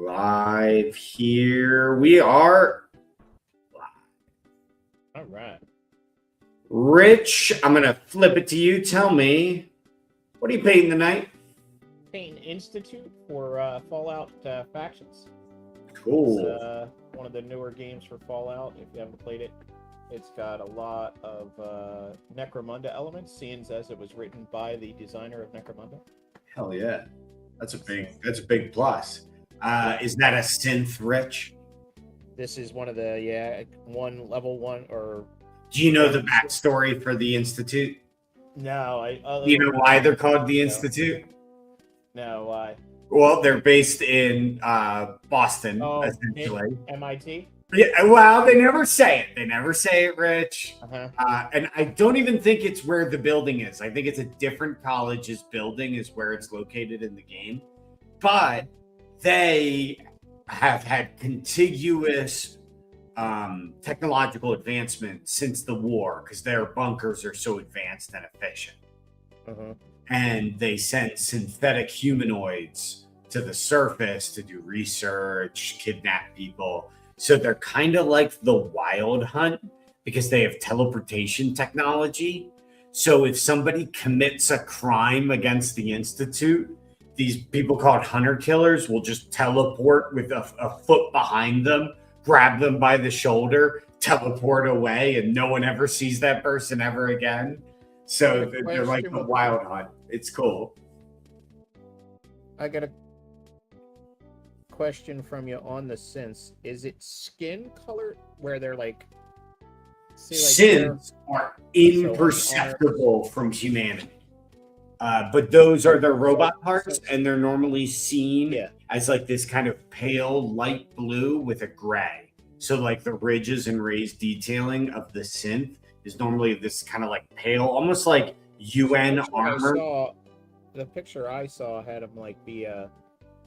live here. We are live. All right. Rich, I'm going to flip it to you. Tell me, what are you painting tonight? Painting Institute for Fallout Factions. Cool. It's one of the newer games for Fallout. If you haven't played it, it's got a lot of Necromunda elements, seeing as it was written by the designer of Necromunda. Hell yeah. That's a big plus. Is that a synth, Rich? This is one of the level one or. Do you know the backstory for the Institute? No, You know why they're called the Institute? No, why? Well, they're based in Boston, essentially. MIT? Yeah, well, they never say it. They never say it, Rich. Uh-huh. And I don't even think it's where the building is. I think it's a different college's building is where it's located in the game. But they have had contiguous technological advancement since the war because their bunkers are so advanced and efficient. Uh-huh. And they send synthetic humanoids to the surface to do research, kidnap people. So they're kind of like the Wild Hunt because they have teleportation technology. So if somebody commits a crime against the Institute, these people called hunter killers will just teleport with a foot behind them, grab them by the shoulder, teleport away, and no one ever sees that person ever again. So they're like the Wild Hunt. It's cool. I got a question from you on the synths. Is it skin color where they're like... synths are imperceptible from humanity. But those are their robot parts, and they're normally seen as like this kind of pale light blue with a gray. So like the ridges and raised detailing of the synth is normally this kind of like pale, almost like UN armor. The picture I saw had him like be this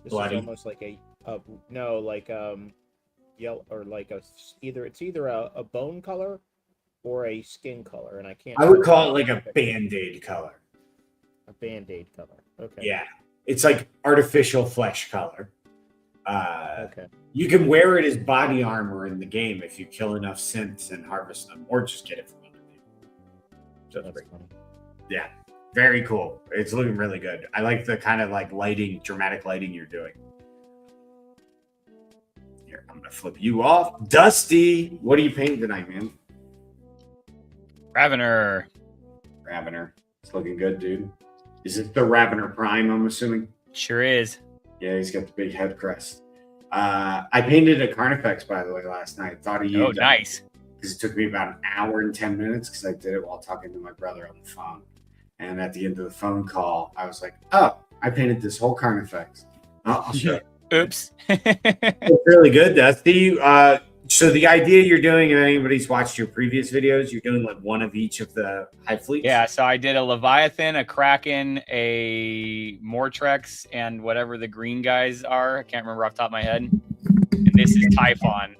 bloody. is almost like yellow or like it's either a bone color or a skin color, and I would call it like a Band-Aid color. A Band-Aid color. Okay. Yeah. It's like artificial flesh color. Okay. You can wear it as body armor in the game if you kill enough synths and harvest them, or just get it from other people. So that's funny. Yeah. Very cool. It's looking really good. I like the kind of like dramatic lighting you're doing. Here, I'm going to flip you off. Dusty, what are you painting tonight, man? Ravener. It's looking good, dude. Is it the Ravener Prime, I'm assuming? Sure is. Yeah, he's got the big head crest. I painted a Carnifex, by the way, last night. Thought of you. Oh, nice. Because it took me about an hour and 10 minutes because I did it while talking to my brother on the phone. And at the end of the phone call, I was like, oh, I painted this whole Carnifex. I'll show you. Oops. It's really good. That's so the idea you're doing, if anybody's watched your previous videos, you're doing like one of each of the Hive fleets? Yeah, so I did a Leviathan, a Kraken, a Mortrex, and whatever the green guys are. I can't remember off the top of my head. And this is Typhon.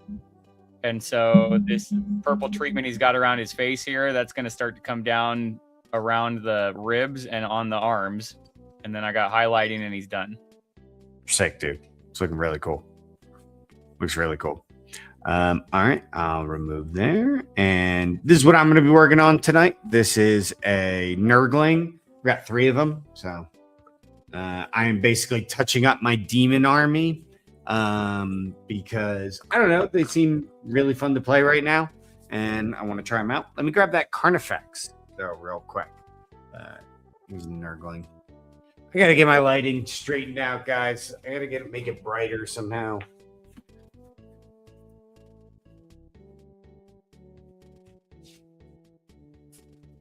And so this purple treatment he's got around his face here, that's going to start to come down around the ribs and on the arms. And then I got highlighting and he's done. Sick, dude. It's looking really cool. Looks really cool. All right, I'll remove there. And this is what I'm going to be working on tonight. This is a Nurgling. We got 3 of them. So I am basically touching up my demon army because, I don't know, they seem really fun to play right now. And I want to try them out. Let me grab that Carnifex, though, real quick. Here's a Nurgling. I got to get my lighting straightened out, guys. I got to make it brighter somehow.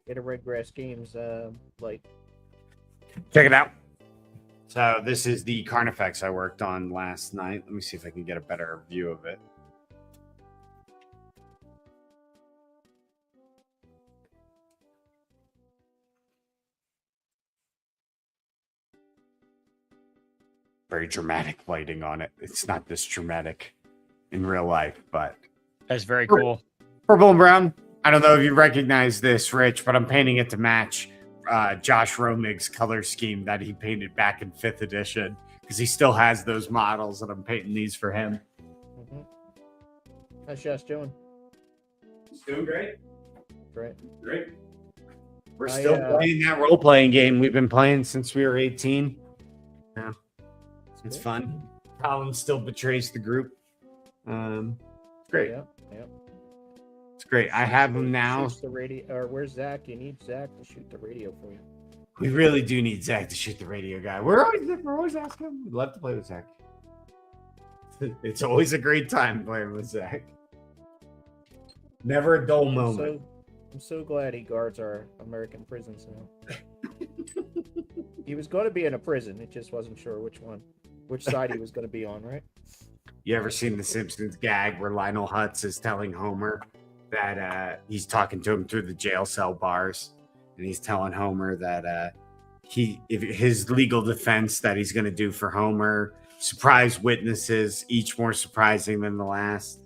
Get a Redgrass Games light. Check it out. So this is the Carnifex I worked on last night. Let me see if I can get a better view of it. Very dramatic lighting on it. It's not this dramatic in real life, but That's very cool. Purple and brown. I don't know if you recognize this, Rich, but I'm painting it to match Josh Romig's color scheme that he painted back in 5th edition. because he still has those models, and I'm painting these for him. Mm-hmm. How's Josh doing? He's doing great. Great. Great. We're still playing that role-playing game we've been playing since we were 18. Yeah, it's fun. Colin still betrays the group. It's great. Yeah. It's great. I have him now. Shoots the radio, or where's Zach? You need Zach to shoot the radio for you. We really do need Zach to shoot the radio guy. We're always asking him. We'd love to play with Zach. It's always a great time playing with Zach. Never a dull moment. I'm so glad he guards our American prisons now. He was going to be in a prison. It just wasn't sure which side he was going to be on, right? You ever seen the Simpsons gag where Lionel Hutz is telling Homer that he's talking to him through the jail cell bars, and he's telling Homer that if his legal defense that he's going to do for Homer, surprise witnesses, each more surprising than the last.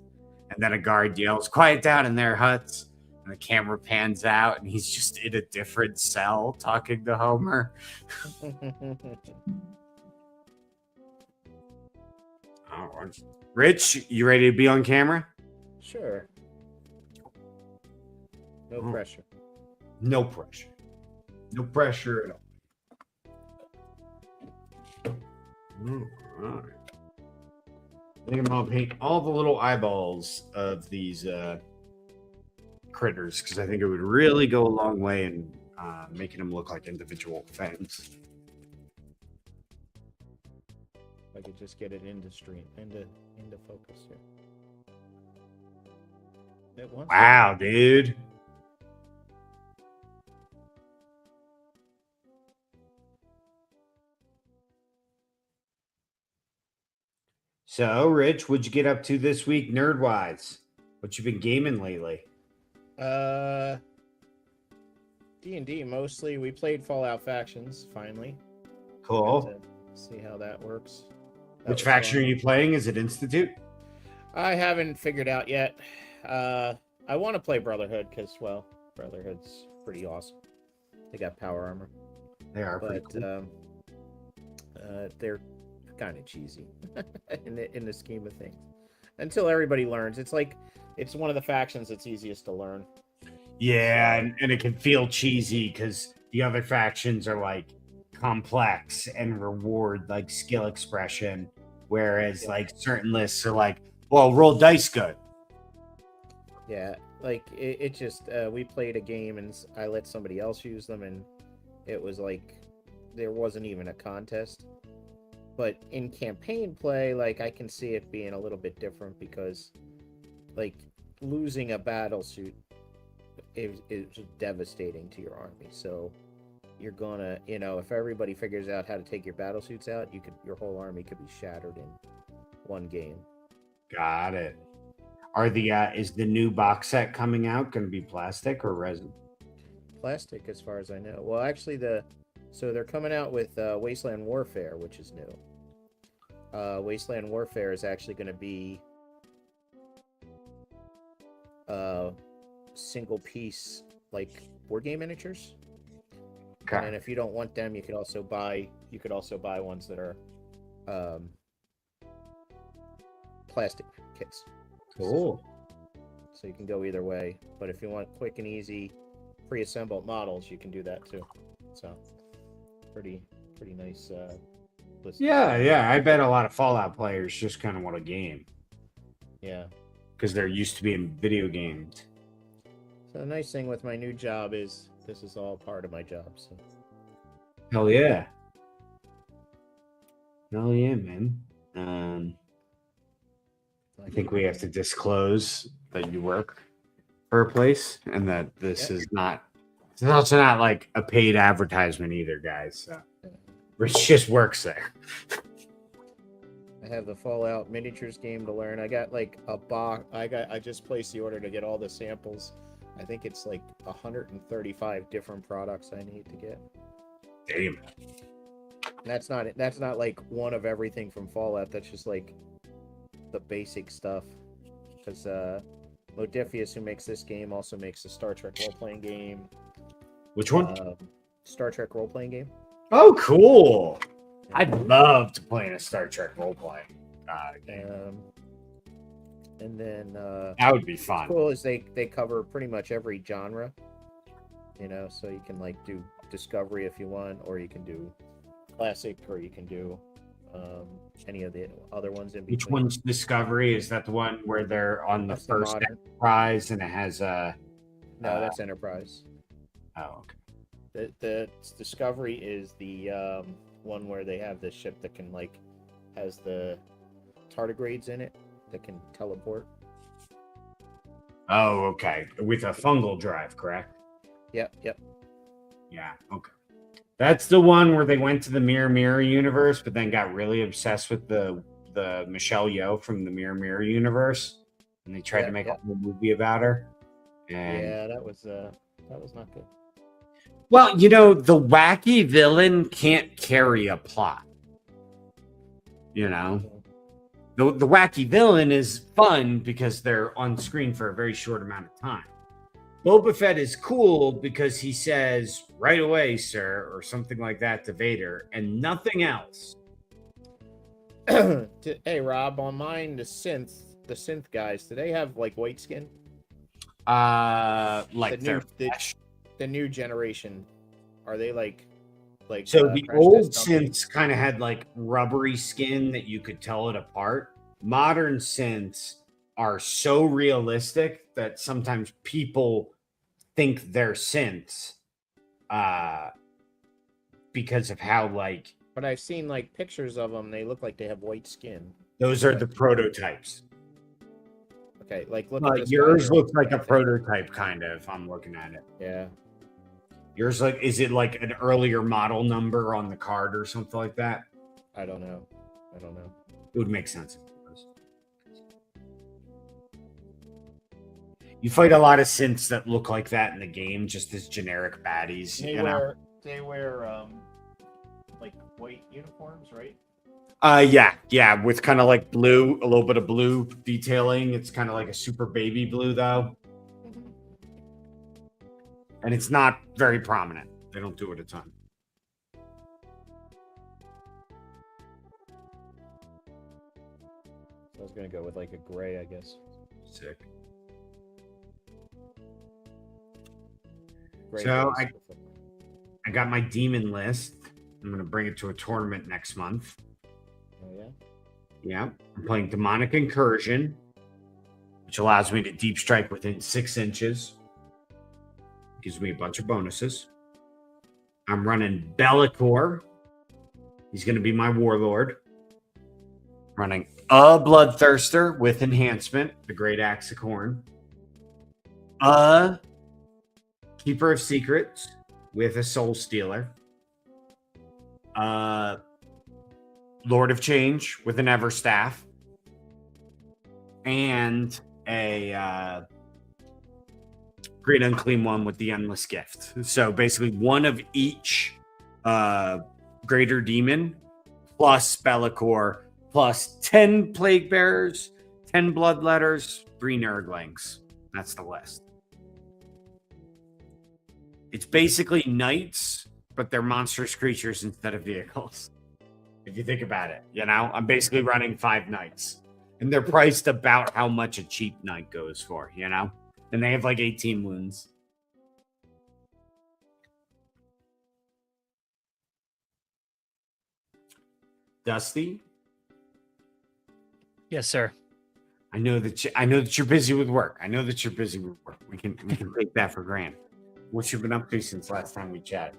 And then a guard yells, "Quiet down in there, Hutz." And the camera pans out, and he's just in a different cell talking to Homer. Rich, you ready to be on camera? Sure. No pressure. No pressure. No pressure at all. All right. I think I'm going to paint all the little eyeballs of these critters, because I think it would really go a long way in making them look like individual fangs. If I could just get it into focus here. Wow, dude. So, Rich, what'd you get up to this week, nerd-wise? What you been gaming lately? D&D mostly. We played Fallout Factions, finally. Cool. See how that works. Which faction are you playing? Is it Institute? I haven't figured out yet. I want to play Brotherhood because, well, Brotherhood's pretty awesome. They got power armor. They are pretty cool. They're kind of cheesy in the scheme of things. Until everybody learns. It's one of the factions that's easiest to learn. Yeah, and it can feel cheesy because the other factions are like complex and reward like skill expression, whereas like certain lists are like, well, roll dice good. Yeah, like it just we played a game and I let somebody else use them, and it was like there wasn't even a contest. But in campaign play, like I can see it being a little bit different because like losing a battle suit is devastating to your army. So you're gonna, if everybody figures out how to take your battle suits out, your whole army could be shattered in one game. Got it. Is the new box set coming out going to be plastic or resin? Plastic, as far as I know. Well, actually, so they're coming out with Wasteland Warfare, which is new. Wasteland Warfare is actually going to be single piece, like board game miniatures. Okay. And if you don't want them, you could also buy ones that are plastic kits. Cool. So you can go either way. But if you want quick and easy pre-assembled models, you can do that too. So pretty nice list. Yeah. I bet a lot of Fallout players just kind of want a game. Yeah. Because they're used to being video games. So the nice thing with my new job is this is all part of my job. So. Hell yeah. Hell yeah, man. I think we have to disclose that you work for a place and that this is not, it's also not like a paid advertisement either, guys. So Rich just works there. I have the Fallout miniatures game to learn. I got like a box. I just placed the order to get all the samples. I think it's like 135 different products I need to get. Damn. That's not like one of everything from Fallout. That's just like the basic stuff. Because Modifius, who makes this game, also makes the Star Trek role-playing game. Which one? Star Trek role-playing game. Oh, cool. I'd love to play in a Star Trek role playing game. And then That would be fun. cool is they cover pretty much every genre. You know, so you can like do Discovery if you want, or you can do Classic, or you can do any of the other ones in between. Which one's Discovery? Is that the one where they're on the That's first modern. Enterprise and it has a? No, that's Enterprise. Oh, okay. The Discovery is the one where they have this ship that can like has the tardigrades in it that can teleport. Oh, okay. With a fungal drive, correct? Yep. Yeah. Okay. That's the one where they went to the Mirror universe, but then got really obsessed with the Michelle Yeoh from the Mirror universe, and they tried to make a whole movie about her. And Yeah, that was not good. well, you know, the wacky villain can't carry a plot. You know, the wacky villain is fun because they're on screen for a very short amount of time. Boba Fett is cool because he says "right away, sir" or something like that to Vader, and nothing else. Hey Rob, on mine the synth guys, do they have like white skin? Like The new generation, are they like so the Crash old Test Dummies? synths kind of had like rubbery skin that you could tell it apart. Modern synths are so realistic that sometimes people think they're synths because of how like But I've seen like pictures of them. They look like they have white skin. those are the prototypes. Okay, like look at this guy Yours here. looks like a prototype kind of. I'm looking at it. Yeah. Yours like is it like an earlier model number on the card or something like that? I don't know. It would make sense if it was. You fight a lot of synths that look like that in the game, just as generic baddies. They wear like white uniforms, right? Yeah, with kind of like blue, a little bit of blue detailing. It's kind of like a super baby blue though, and it's not very prominent. They don't do it a ton. I was gonna go with like a gray, I guess. Sick. Gray So face. I got my demon list. I'm gonna bring it to a tournament next month. Oh yeah. Yeah, I'm playing Demonic Incursion, which allows me to deep strike within 6 inches. Gives me a bunch of bonuses. I'm running Bellicor. He's going to be my warlord. Running a Bloodthirster with enhancement, the Great Axe of Corn. A Keeper of Secrets with a Soul Stealer. Lord of Change with an Everstaff, and a Great Unclean One with the Endless Gift. So basically one of each Greater Demon plus Bellicor plus 10 Plague Bearers, 10 Bloodletters, 3 Nurglings. That's the list. It's basically knights, but they're monstrous creatures instead of vehicles. If you think about it, you know, I'm basically running 5 knights, and they're priced about how much a cheap knight goes for, you know, and they have like 18 wounds. Dusty, Yes, sir. I know that you're busy with work. We can take that for granted. What you've been up to since last time we chatted?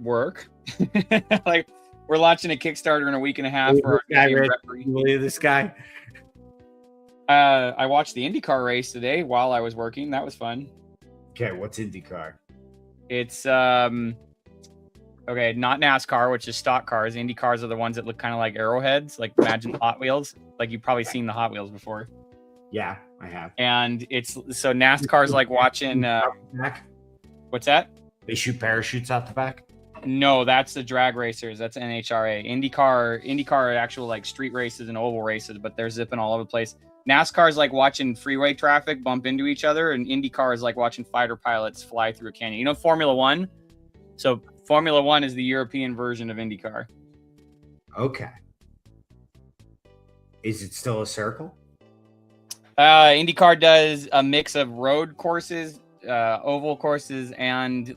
Work. Like we're launching a Kickstarter in a week and a half for our game referee. Believe this guy? I watched the IndyCar race today while I was working. That was fun. Okay, what's IndyCar? It's okay, not NASCAR, which is stock cars. Indy cars are the ones that look kind of like arrowheads, like imagine Hot Wheels. Like you've probably seen the Hot Wheels before. Yeah, I have. And it's so NASCAR's like watching. What's that? They shoot parachutes out the back. No, that's the drag racers. That's NHRA. IndyCar are actual like street races and oval races, but they're zipping all over the place. NASCAR is like watching freeway traffic bump into each other, and IndyCar is like watching fighter pilots fly through a canyon. You know, Formula One. So Formula One is the European version of IndyCar. Okay. Is it still a circle? IndyCar does a mix of road courses, oval courses, and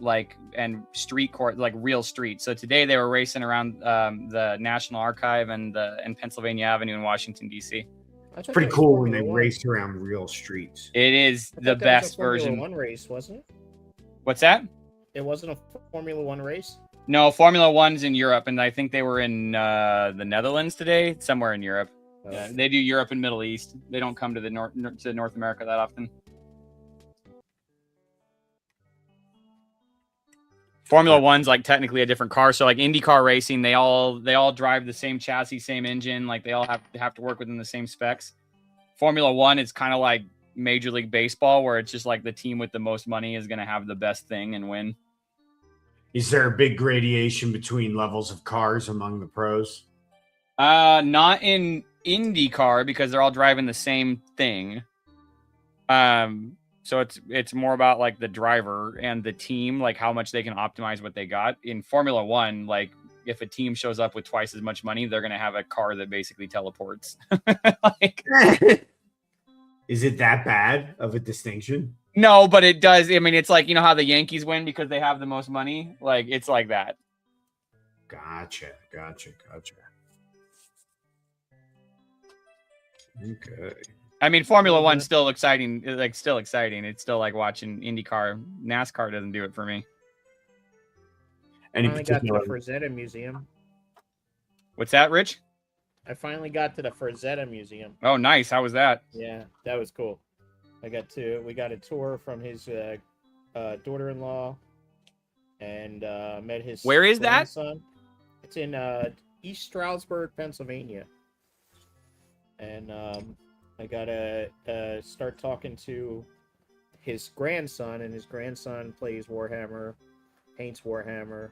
street court, like real streets. So today they were racing around the National Archive and Pennsylvania Avenue in Washington D.C. It's pretty cool when they race around real streets. It is the best version. Formula One race, wasn't it? What's that? It wasn't a Formula One race. No, Formula One's in Europe, and I think they were in the Netherlands today, somewhere in Europe. Yeah, they do Europe and Middle East. They don't come to the North America that often. Formula One's like technically a different car. So like IndyCar racing, they all drive the same chassis, same engine. Like they all have to work within the same specs. Formula One is kind of like Major League Baseball, where it's just like the team with the most money is going to have the best thing and win. Is there a big gradation between levels of cars among the pros? Not in IndyCar because they're all driving the same thing. So it's more about like the driver and the team, like how much they can optimize what they got. In Formula One, like if a team shows up with twice as much money, they're gonna have a car that basically teleports. Like, is it that bad of a distinction? No, but it does. I mean, it's like, you know how the Yankees win because they have the most money? Like, it's like that. Gotcha. Okay. I mean, Formula One's still exciting. It's still like watching IndyCar. NASCAR doesn't do it for me. Any I got to the Frazetta Museum. What's that, Rich? I finally got to the Frazetta Museum. Oh, nice. How was that? Yeah, that was cool. We got a tour from his daughter-in-law and met his Where is grandson. It's in East Stroudsburg, Pennsylvania. And I got to start talking to his grandson, and his grandson plays Warhammer, paints Warhammer,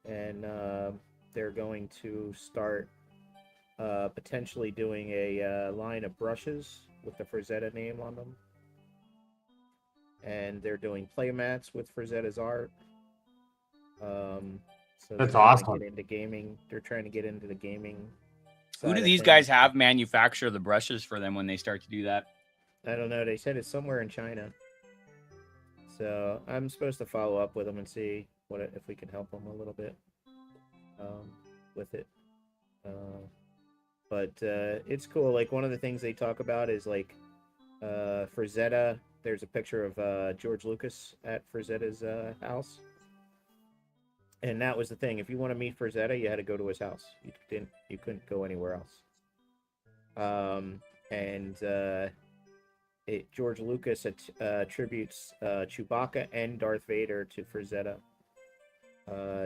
and they're going to start potentially doing a line of brushes with the Frazetta name on them. And they're doing play mats with Frazetta's art. So that's awesome. Get into gaming. They're trying to get into the gaming. Who do these guys have manufacture the brushes for them when they start to do that? I don't know. They said it's somewhere in China. So I'm supposed to follow up with them and see if we can help them a little bit with it. But it's cool. Like one of the things they talk about is like Frazetta. There's a picture of George Lucas at Frazetta's house. And that was the thing. If you want to meet Frazetta, you had to go to his house. You couldn't go anywhere else. George Lucas attributes Chewbacca and Darth Vader to Frazetta.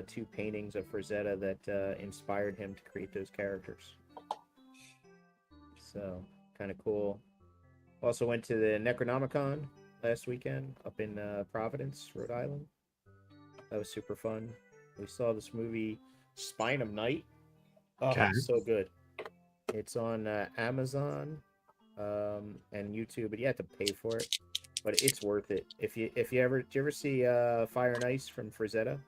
Two paintings of Frazetta that inspired him to create those characters. So kind of cool. Also went to the Necronomicon last weekend up in Providence, Rhode Island. That was super fun. We saw this movie, Spine of Night. Oh, it's so good. It's on Amazon and YouTube, but you have to pay for it. But it's worth it. Did you ever see Fire and Ice from Frazetta?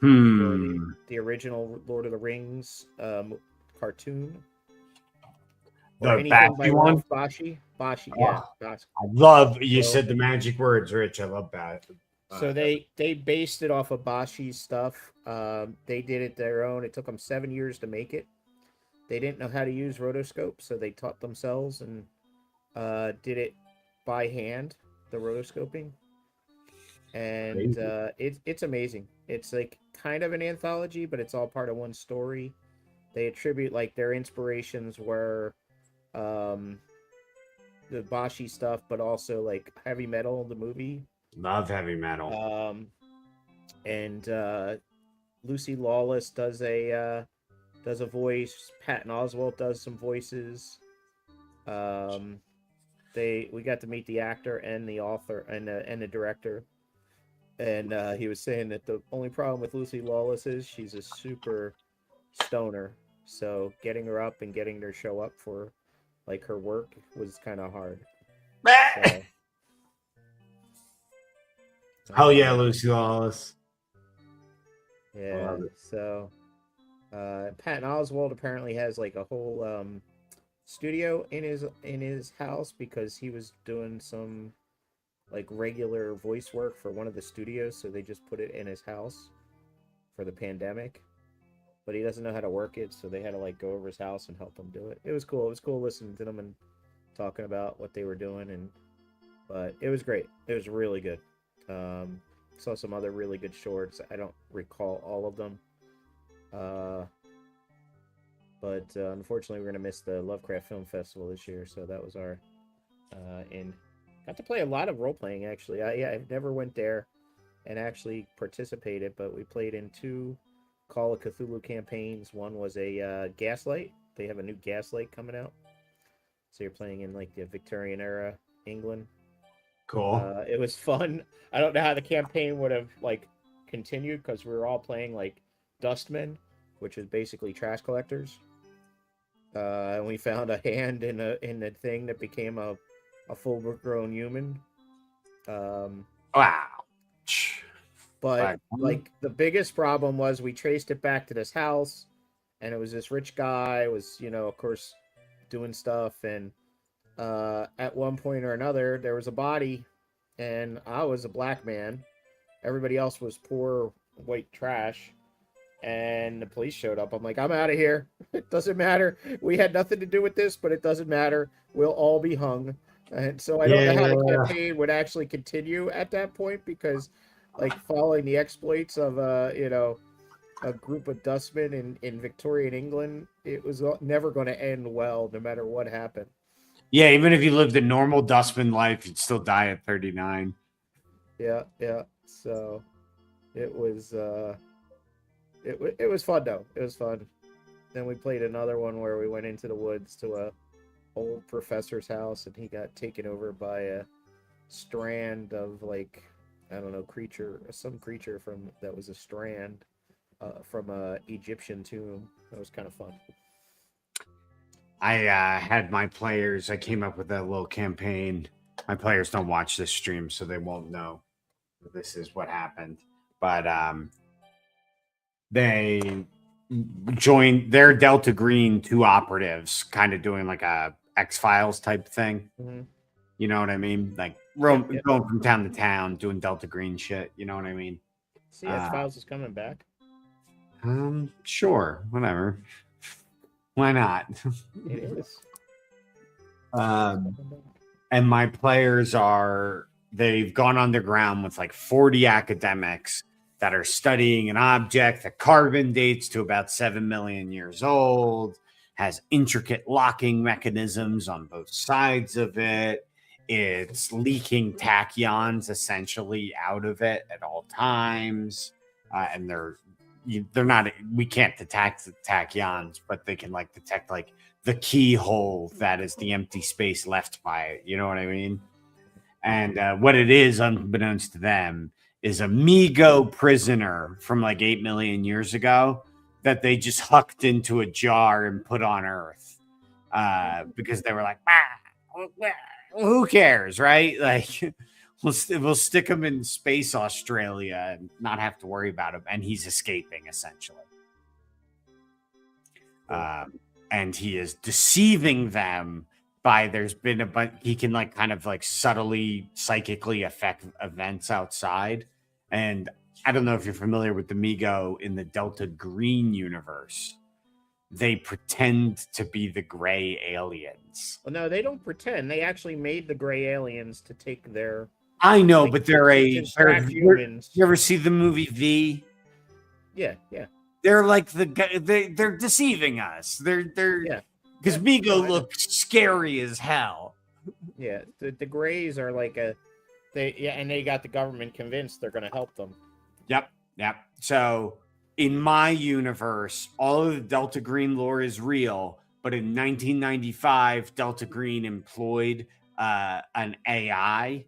Or the original Lord of the Rings cartoon. The Bashi one? Bashi, yeah. I love you said the magic words, Rich. I love that. So they based it off of Bashi's stuff. They did it their own. It took them 7 years to make it. They didn't know how to use rotoscope, so they taught themselves and did it by hand, the rotoscoping. And it's amazing. It's like kind of an anthology, but it's all part of one story. They attribute like their inspirations were the Bashi stuff, but also like heavy metal, the movie. Love heavy metal. And Lucy Lawless does a voice. Patton Oswalt does some voices. We got to meet the actor and the author and the director. And he was saying that the only problem with Lucy Lawless is she's a super stoner. So getting her up and getting her show up for like her work was kind of hard. Hell yeah, Lucy Lawless. Yeah. Love it. So, Patton Oswalt apparently has like a whole studio in his house because he was doing some like regular voice work for one of the studios, so they just put it in his house for the pandemic. But he doesn't know how to work it, so they had to like go over his house and help him do it. It was cool. It was cool listening to them and talking about what they were doing, and but it was great. It was really good. Saw some other really good shorts. I don't recall all of them. But unfortunately, we're gonna miss the Lovecraft Film Festival this year, so that was our in. Got to play a lot of role playing actually. I've never went there and actually participated, but we played in 2 Call of Cthulhu campaigns. One was a Gaslight. They have a new Gaslight coming out, so you're playing in like the Victorian era England. Cool. It was fun. I don't know how the campaign would have like continued because we were all playing like dustmen, which is basically trash collectors. And we found a hand in the thing that became a full grown human. Wow. But like the biggest problem was we traced it back to this house, and it was this rich guy was, of course, doing stuff, and at one point or another there was a body, and I was a black man. Everybody else was poor white trash, and the police showed up. I'm like, I'm out of here. It doesn't matter. We had nothing to do with this, but it doesn't matter. We'll all be hung. And so I don't know how the campaign would actually continue at that point, because like following the exploits of a group of dustmen in Victorian England, it was never going to end well, no matter what happened. Yeah, even if you lived a normal dustman life, you'd still die at 39. Yeah. So it was it was fun though. It was fun. Then we played another one where we went into the woods to a old professor's house, and he got taken over by a strand of like, I don't know, some creature from that was a strand from a Egyptian tomb. That was kind of fun. I had my players. I came up with a little campaign. My players don't watch this stream, so they won't know this is what happened. But they joined their Delta Green 2 operatives, kind of doing like a X-Files type thing. Mm-hmm. You know what I mean? Like Yep. going from town to town, doing Delta Green shit. You know what I mean? See, X-Files is coming back. Sure, whatever. Why not? It is. And my players they've gone underground with like 40 academics that are studying an object that carbon dates to about 7 million years old, has intricate locking mechanisms on both sides of it. It's leaking tachyons essentially out of it at all times. And they're not, we can't detect the tachyons, but they can like detect like the keyhole that is the empty space left by it. You know what I mean? And what it is, unbeknownst to them, is a Migo prisoner from like 8 million years ago that they just hucked into a jar and put on Earth because they were like, who cares, right? Like, we'll stick him in space Australia and not have to worry about him. And he's escaping, essentially. And he is deceiving them by there's been a bunch. He can like kind of like subtly psychically affect events outside. And I don't know if you're familiar with the Migo in the Delta Green universe. They pretend to be the gray aliens. Well, no, they don't pretend. They actually made the gray aliens to take their. I know, but they're humans. You ever see the movie V? Yeah. They're like they're deceiving us. They're because Migo looks scary as hell. Yeah, the Greys are like and they got the government convinced they're going to help them. Yep. So in my universe, all of the Delta Green lore is real, but in 1995, Delta Green employed an AI,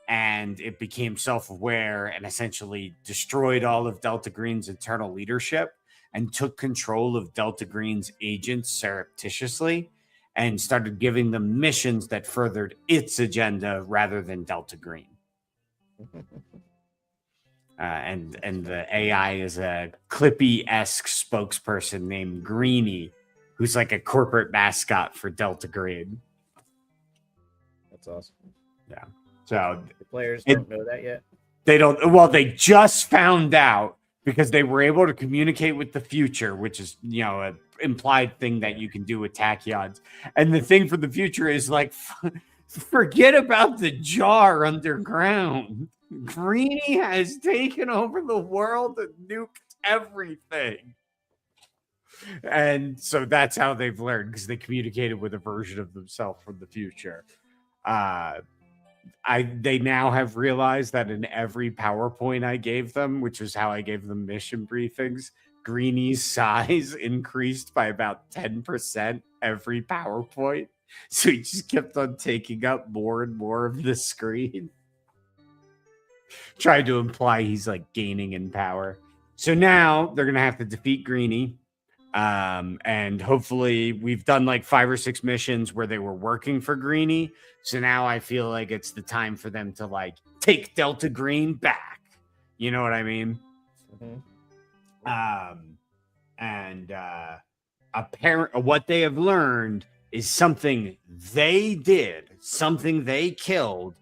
and it became self-aware and essentially destroyed all of Delta Green's internal leadership and took control of Delta Green's agents surreptitiously and started giving them missions that furthered its agenda rather than Delta Green. and the AI is a Clippy-esque spokesperson named Greenie, who's like a corporate mascot for Delta Green. That's awesome. Yeah. So the players don't know that yet. They don't. Well, they just found out because they were able to communicate with the future, which is, you know, an implied thing that you can do with tachyons. And the thing for the future is like, forget about the jar underground. Greenie has taken over the world and nuked everything. And so that's how they've learned, because they communicated with a version of themselves from the future. They now have realized that in every PowerPoint I gave them, which is how I gave them mission briefings, Greenie's size increased by about 10% every PowerPoint. So he just kept on taking up more and more of the screen, trying to imply he's like gaining in power. So now they're going to have to defeat Greenie. And hopefully we've done like 5 or 6 missions where they were working for Greenie. So now I feel like it's the time for them to like take Delta Green back. You know what I mean? What they have learned is something they did, something they killed,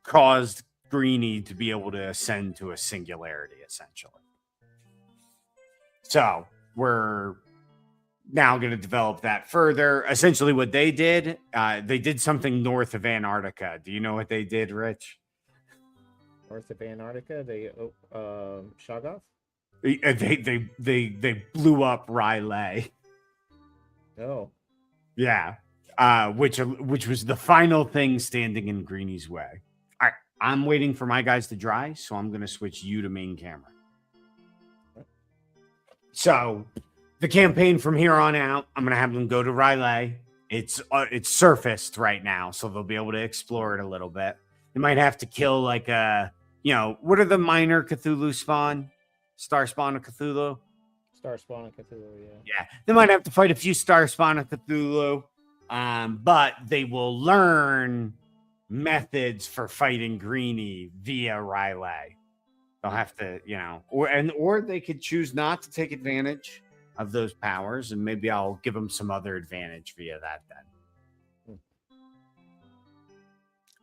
caused Greenie to be able to ascend to a singularity, essentially. So we're now going to develop that further. Essentially what they did something north of Antarctica. Do you know what they did, Rich? North of Antarctica, they shot off? They blew up Rylay. Oh. Yeah. Which was the final thing standing in Greenie's way. All right. I'm waiting for my guys to dry, so I'm going to switch you to main camera. So the campaign from here on out, I'm going to have them go to Rylay. It's surfaced right now, so they'll be able to explore it a little bit. They might have to kill like what are the minor Cthulhu spawn? Star spawn of Cthulhu? Star spawn of Cthulhu, yeah. Yeah, they might have to fight a few Star spawn of Cthulhu, but they will learn methods for fighting Greenie via Rylay. They'll have to, or they could choose not to take advantage of those powers, and maybe I'll give them some other advantage via that then.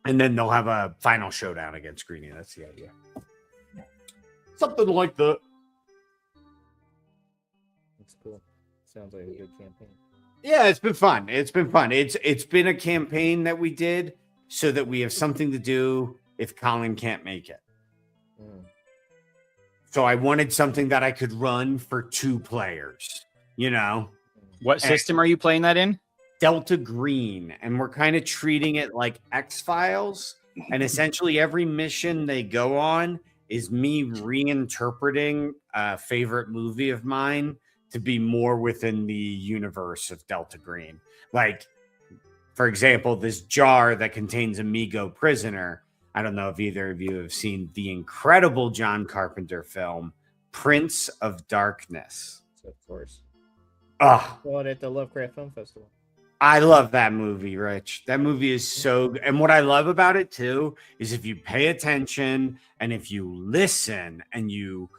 And then they'll have a final showdown against Greenie. That's the idea. Something like that. That's cool. Sounds like a good campaign. Yeah, it's been fun. It's been a campaign that we did so that we have something to do if Colin can't make it. So I wanted something that I could run for 2 players, What system are you playing that in? Delta Green. And we're kind of treating it like X-Files. And essentially every mission they go on is me reinterpreting a favorite movie of mine to be more within the universe of Delta Green. Like, for example, this jar that contains Amigo Prisoner. I don't know if either of you have seen the incredible John Carpenter film, Prince of Darkness. Of course. Oh, Saw it at the Lovecraft Film Festival. I love that movie, Rich. That movie is so good. And what I love about it, too, is if you pay attention and if you listen and you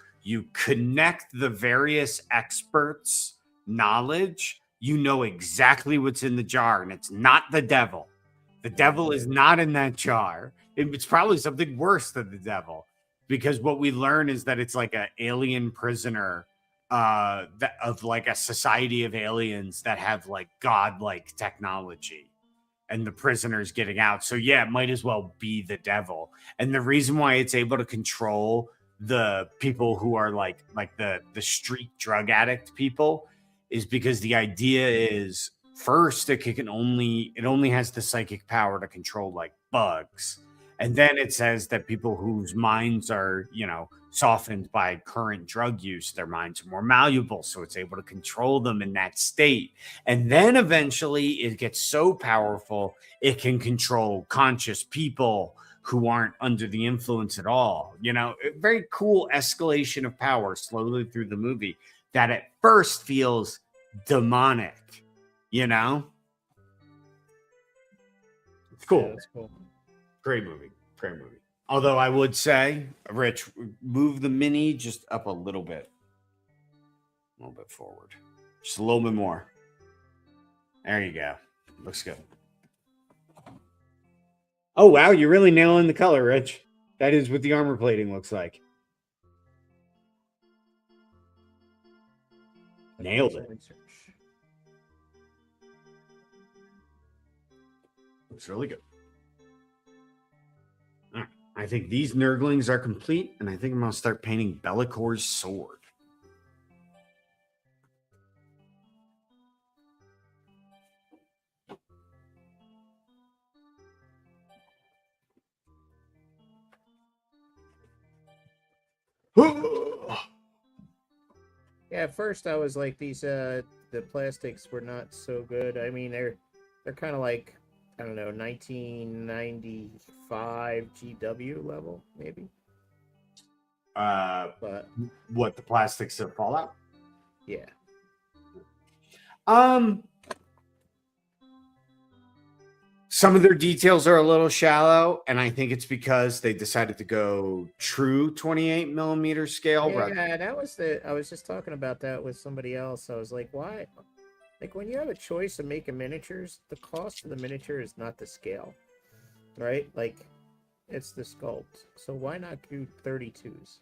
connect the various experts' knowledge, you know exactly what's in the jar. And it's not the devil. The devil is not in that jar. It's probably something worse than the devil, because what we learn is that it's like an alien prisoner of like a society of aliens that have like godlike technology, and the prisoner's getting out. So yeah, it might as well be the devil. And the reason why it's able to control the people who are like the street drug addict people is because the idea is, first, it only has the psychic power to control like bugs. And then it says that people whose minds are, softened by current drug use, their minds are more malleable. So it's able to control them in that state. And then eventually it gets so powerful, it can control conscious people who aren't under the influence at all. A very cool escalation of power slowly through the movie that at first feels demonic. It's cool. Yeah, that's cool. Great movie. Although I would say, Rich, move the mini just up a little bit forward, just a little bit more. There you go. Looks good. Oh wow, you're really nailing the color, Rich. That is what the armor plating looks like. Nailed it. Looks really good. All right. I think these Nurglings are complete, and I think I'm going to start painting Bellacor's sword. Yeah, at first I was like, the plastics were not so good. I mean, they're kind of like, I don't know, 1995 GW level, maybe. But What, the plastics of Fallout? yeah, Some of their details are a little shallow, and I think it's because they decided to go true 28 millimeter scale. yeah, that was I was just talking about that with somebody else. I was like, why? Like, when you have a choice of making miniatures, the cost of the miniature is not the scale, right? Like, it's the sculpt. So why not do 32s?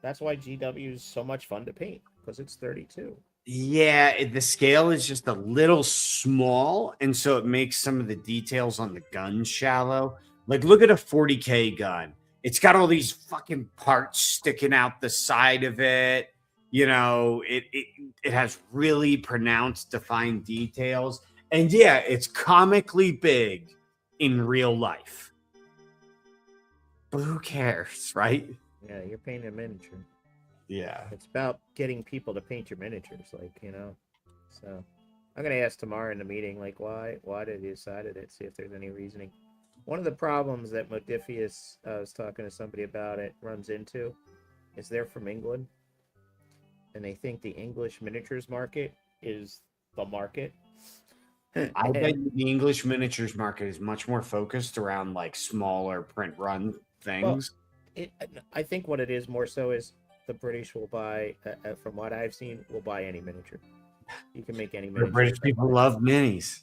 That's why GW is so much fun to paint, because it's 32. Yeah, the scale is just a little small, and so it makes some of the details on the gun shallow. Like, look at a 40K gun. It's got all these fucking parts sticking out the side of it. You know, it has really pronounced, defined details. And yeah, it's comically big in real life. But who cares, right? Yeah, you're painting a miniature. Yeah. It's about getting people to paint your miniatures, like, you know. So I'm gonna ask tomorrow in the meeting, like, why did you decided it? See if there's any reasoning. One of the problems that Modifius, I was talking to somebody about it, runs into is they're from England, and they think the English miniatures market is the market. I bet you the English miniatures market is much more focused around like smaller print run things. I think what it is more so is the British will buy, from what I've seen, will buy any miniature. You can make any The miniature. British people love minis.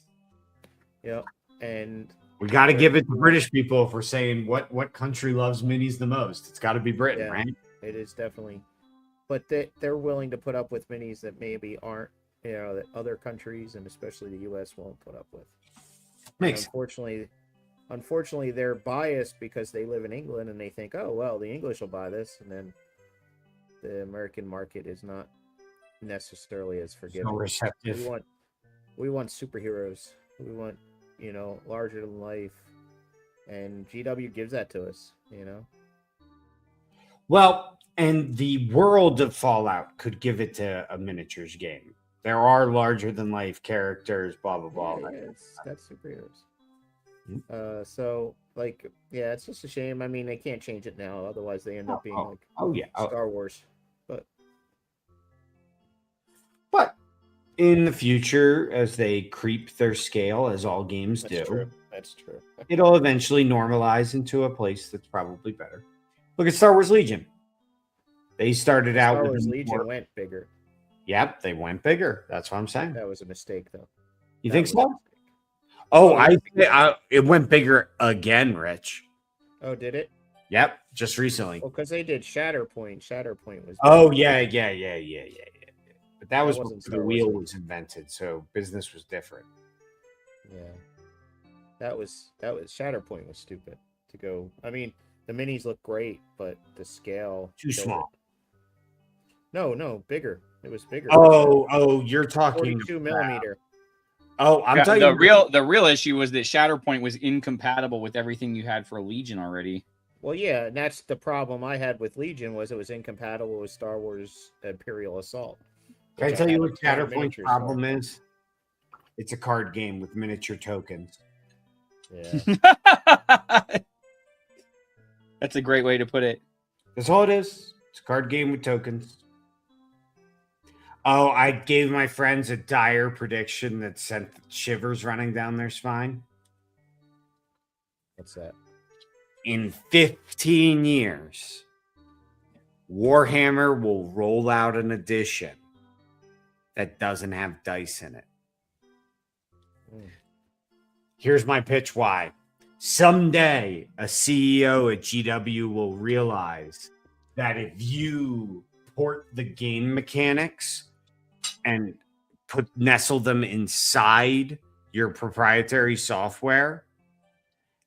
Yep, and We got to give it to British people if we're saying what country loves minis the most. It's got to be Britain, yeah, right? it is definitely. But they're willing to put up with minis that maybe aren't, you know, that other countries and especially the U.S. won't put up with. Makes Unfortunately, they're biased because they live in England and they think, oh well, the English will buy this, and then the American market is not necessarily as forgiving. so receptive. We want superheroes. We want, you know, larger than life, and GW gives that to us. You know. Well, and the world of Fallout could give it to a miniatures game. There are larger than life characters, blah blah blah. Yeah, it's got superheroes. Mhm. So like, yeah, it's just a shame. I mean, they can't change it now, otherwise they end up being like Star Wars. But in the future, as they creep their scale, as all games That's do, true. That's true. it'll eventually normalize into a place that's probably better. Look at Star Wars Legion. They started out Star with Wars Legion went bigger. Yep, they went bigger. That's what I'm saying. That was a mistake, though. You think so? Oh, it went bigger again, Rich. Oh, did it? Yep, just recently. Well, because they did Shatterpoint. Shatterpoint was. Oh yeah. But that was wasn't before the wheel was invented, so business was different. Yeah, that was Shatterpoint was stupid to go. I mean, the minis look great, but the scale Too small. No, bigger. It was bigger. Oh, you're talking 42 millimeter. Oh, I'm telling the you, the real issue was that Shatterpoint was incompatible with everything you had for Legion already. Well, yeah, and that's the problem I had with Legion was it was incompatible with Star Wars Imperial Assault. Can I tell you what Shatterpoint's problem is? It's a card game with miniature tokens. Yeah. That's a great way to put it. That's all it is. It's a card game with tokens. Oh, I gave my friends a dire prediction that sent shivers running down their spine. What's that? in 15 years, Warhammer will roll out an edition that doesn't have dice in it. Here's my pitch why. Someday, a CEO at GW will realize that if you port the game mechanics and nestle them inside your proprietary software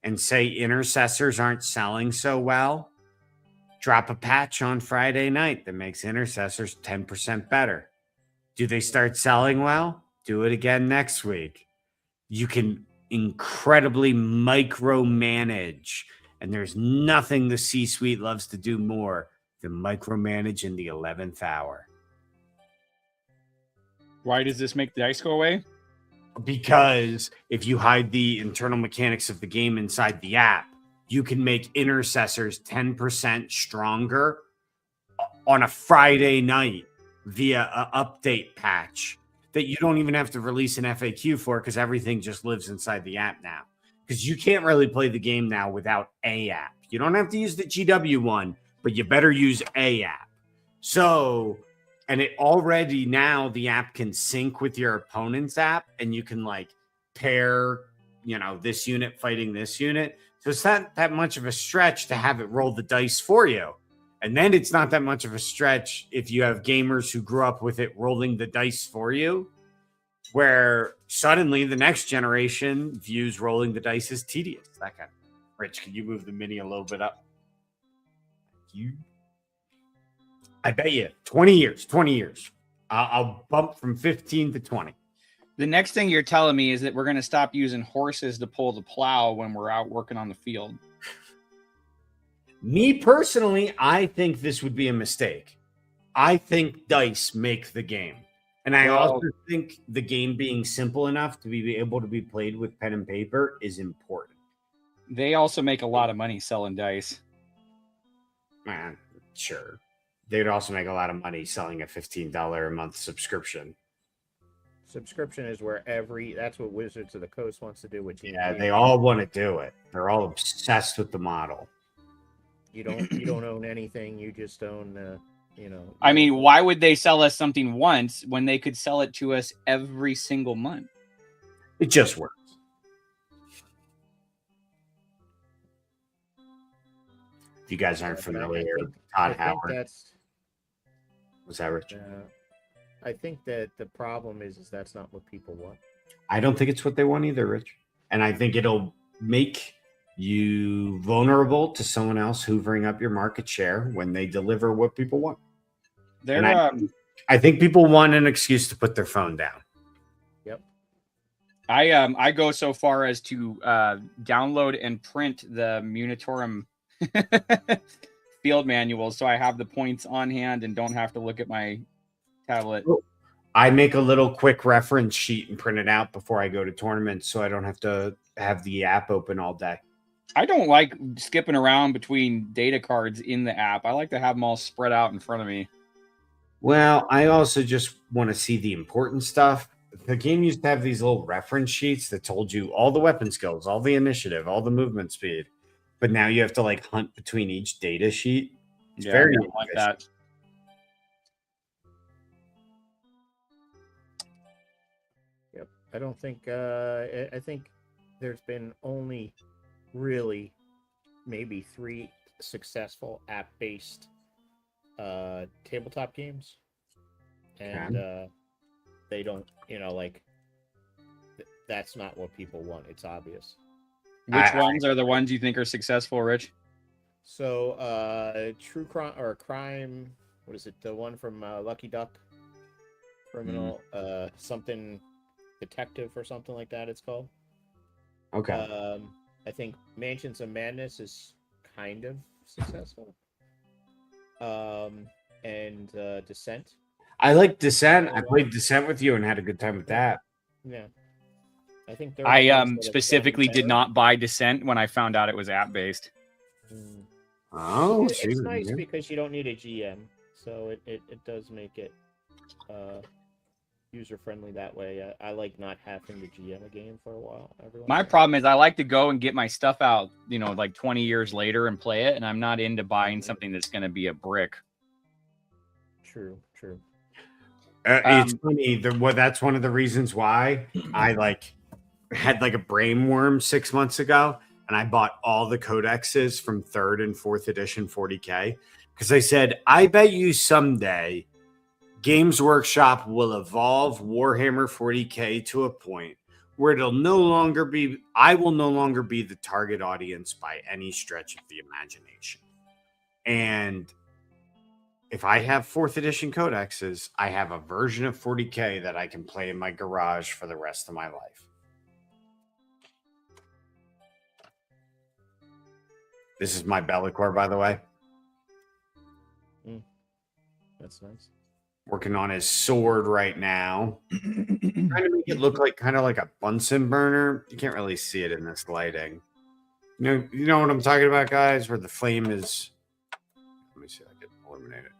and say intercessors aren't selling so well, drop a patch on Friday night that makes intercessors 10% better. Do they start selling well? Do it again next week. You can incredibly micromanage, and there's nothing the C-suite loves to do more than micromanage in the 11th hour. Why does this make the dice go away? Because if you hide the internal mechanics of the game inside the app, you can make intercessors 10% stronger on a Friday night via an update patch that you don't even have to release an FAQ for, because everything just lives inside the app now. Because you can't really play the game now without a app. You don't have to use the GW one, but you better use a app. So, and it already now, the app can sync with your opponent's app, and you can like pair, this unit fighting this unit. So it's not that much of a stretch to have it roll the dice for you. And then it's not that much of a stretch if you have gamers who grew up with it rolling the dice for you, where suddenly the next generation views rolling the dice as tedious. That kind of. Rich, can you move the mini a little bit up? I bet you 20 years. I'll bump from 15 to 20. The next thing you're telling me is that we're going to stop using horses to pull the plow when we're out working on the field. Me personally, I think this would be a mistake. I think dice make the game. And I also think the game being simple enough to be able to be played with pen and paper is important. They also make a lot of money selling dice. Man, sure. They'd also make a lot of money selling a $15 a month subscription. Subscription is where that's what Wizards of the Coast wants to do with D&D. Yeah, they all want to do it. They're all obsessed with the model. You don't own anything. You just own, I mean, why would they sell us something once when they could sell it to us every single month? It just works. If you guys aren't familiar, Todd Howard. Was that Rich? I think that the problem is that's not what people want. I don't think it's what they want either, Rich. And I think it'll make you vulnerable to someone else hoovering up your market share when they deliver what people want. I think people want an excuse to put their phone down. Yep. I go so far as to download and print the Munitorum field manuals so I have the points on hand and don't have to look at my tablet. I make a little quick reference sheet and print it out before I go to tournaments so I don't have to have the app open all day. I don't like skipping around between data cards in the app. I like to have them all spread out in front of me. Well, I also just want to see the important stuff. The game used to have these little reference sheets that told you all the weapon skills, all the initiative, all the movement speed. But now you have to like hunt between each data sheet. It's very like that. Yep. I don't think I think there's been only really maybe 3 successful app-based tabletop games, and they don't, that's not what people want. It's obvious. Which ones are the ones you think are successful, Rich? So true crime or crime, what is it, the one from Lucky Duck, criminal something detective or something like that it's called. Okay. I think Mansions of Madness is kind of successful. And Descent. I like Descent. I played Descent with you and had a good time with that. Yeah. I think I specifically did not buy Descent when I found out it was app based. Oh, it's nice because you don't need a GM, so it does make it user friendly that way. I like not having to GM a game for a while. My problem is I like to go and get my stuff out, like 20 years later and play it, and I'm not into buying something that's going to be a brick. True. It's funny. That's one of the reasons why I had a brain worm 6 months ago, and I bought all the codexes from 3rd and 4th edition 40K because I said, I bet you someday Games Workshop will evolve Warhammer 40K to a point where I will no longer be the target audience by any stretch of the imagination. And if I have 4th edition codexes, I have a version of 40K that I can play in my garage for the rest of my life. This is my Bellicor, by the way. That's nice. Working on his sword right now. Trying to make it look kind of like a Bunsen burner. You can't really see it in this lighting. You know what I'm talking about, guys? Where the flame is. Let me see if I can eliminate it.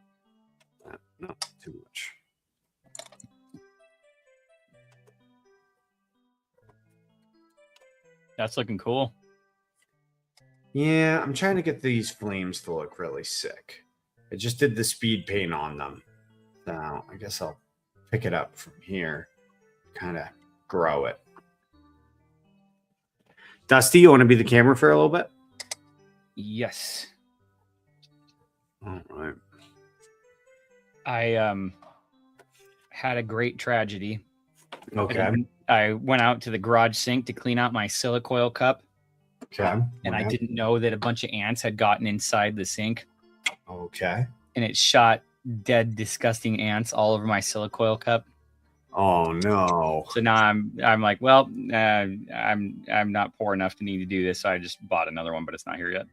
No, too much. That's looking cool. Yeah, I'm trying to get these flames to look really sick. I just did the speed paint on them. So I guess I'll pick it up from here. Kind of grow it. Dusty, you want to be the camera for a little bit? Yes. All right. I had a great tragedy. Okay. I went out to the garage sink to clean out my silicoil cup. Okay. And I didn't know that a bunch of ants had gotten inside the sink. Okay. And it shot dead, disgusting ants all over my silicoil cup. Oh no. So now I'm like, well, I'm not poor enough to need to do this. So I just bought another one, but it's not here yet.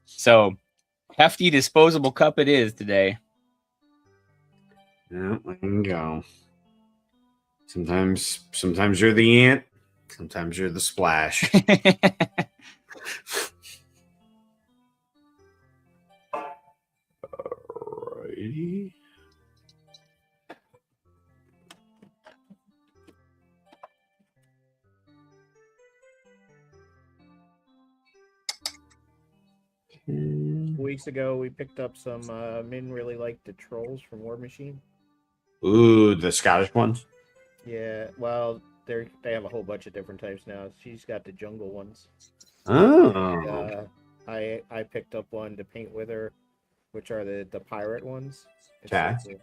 So hefty disposable cup it is today. Yeah, there you go. Sometimes you're the ant, sometimes you're the splash. Alrighty. Weeks ago, we picked up some. Min really liked the trolls from War Machine. Ooh, the Scottish ones. Yeah, well, they have a whole bunch of different types now. She's got the jungle ones. Oh. And, I picked up one to paint with her, which are the pirate ones. Okay. So cool.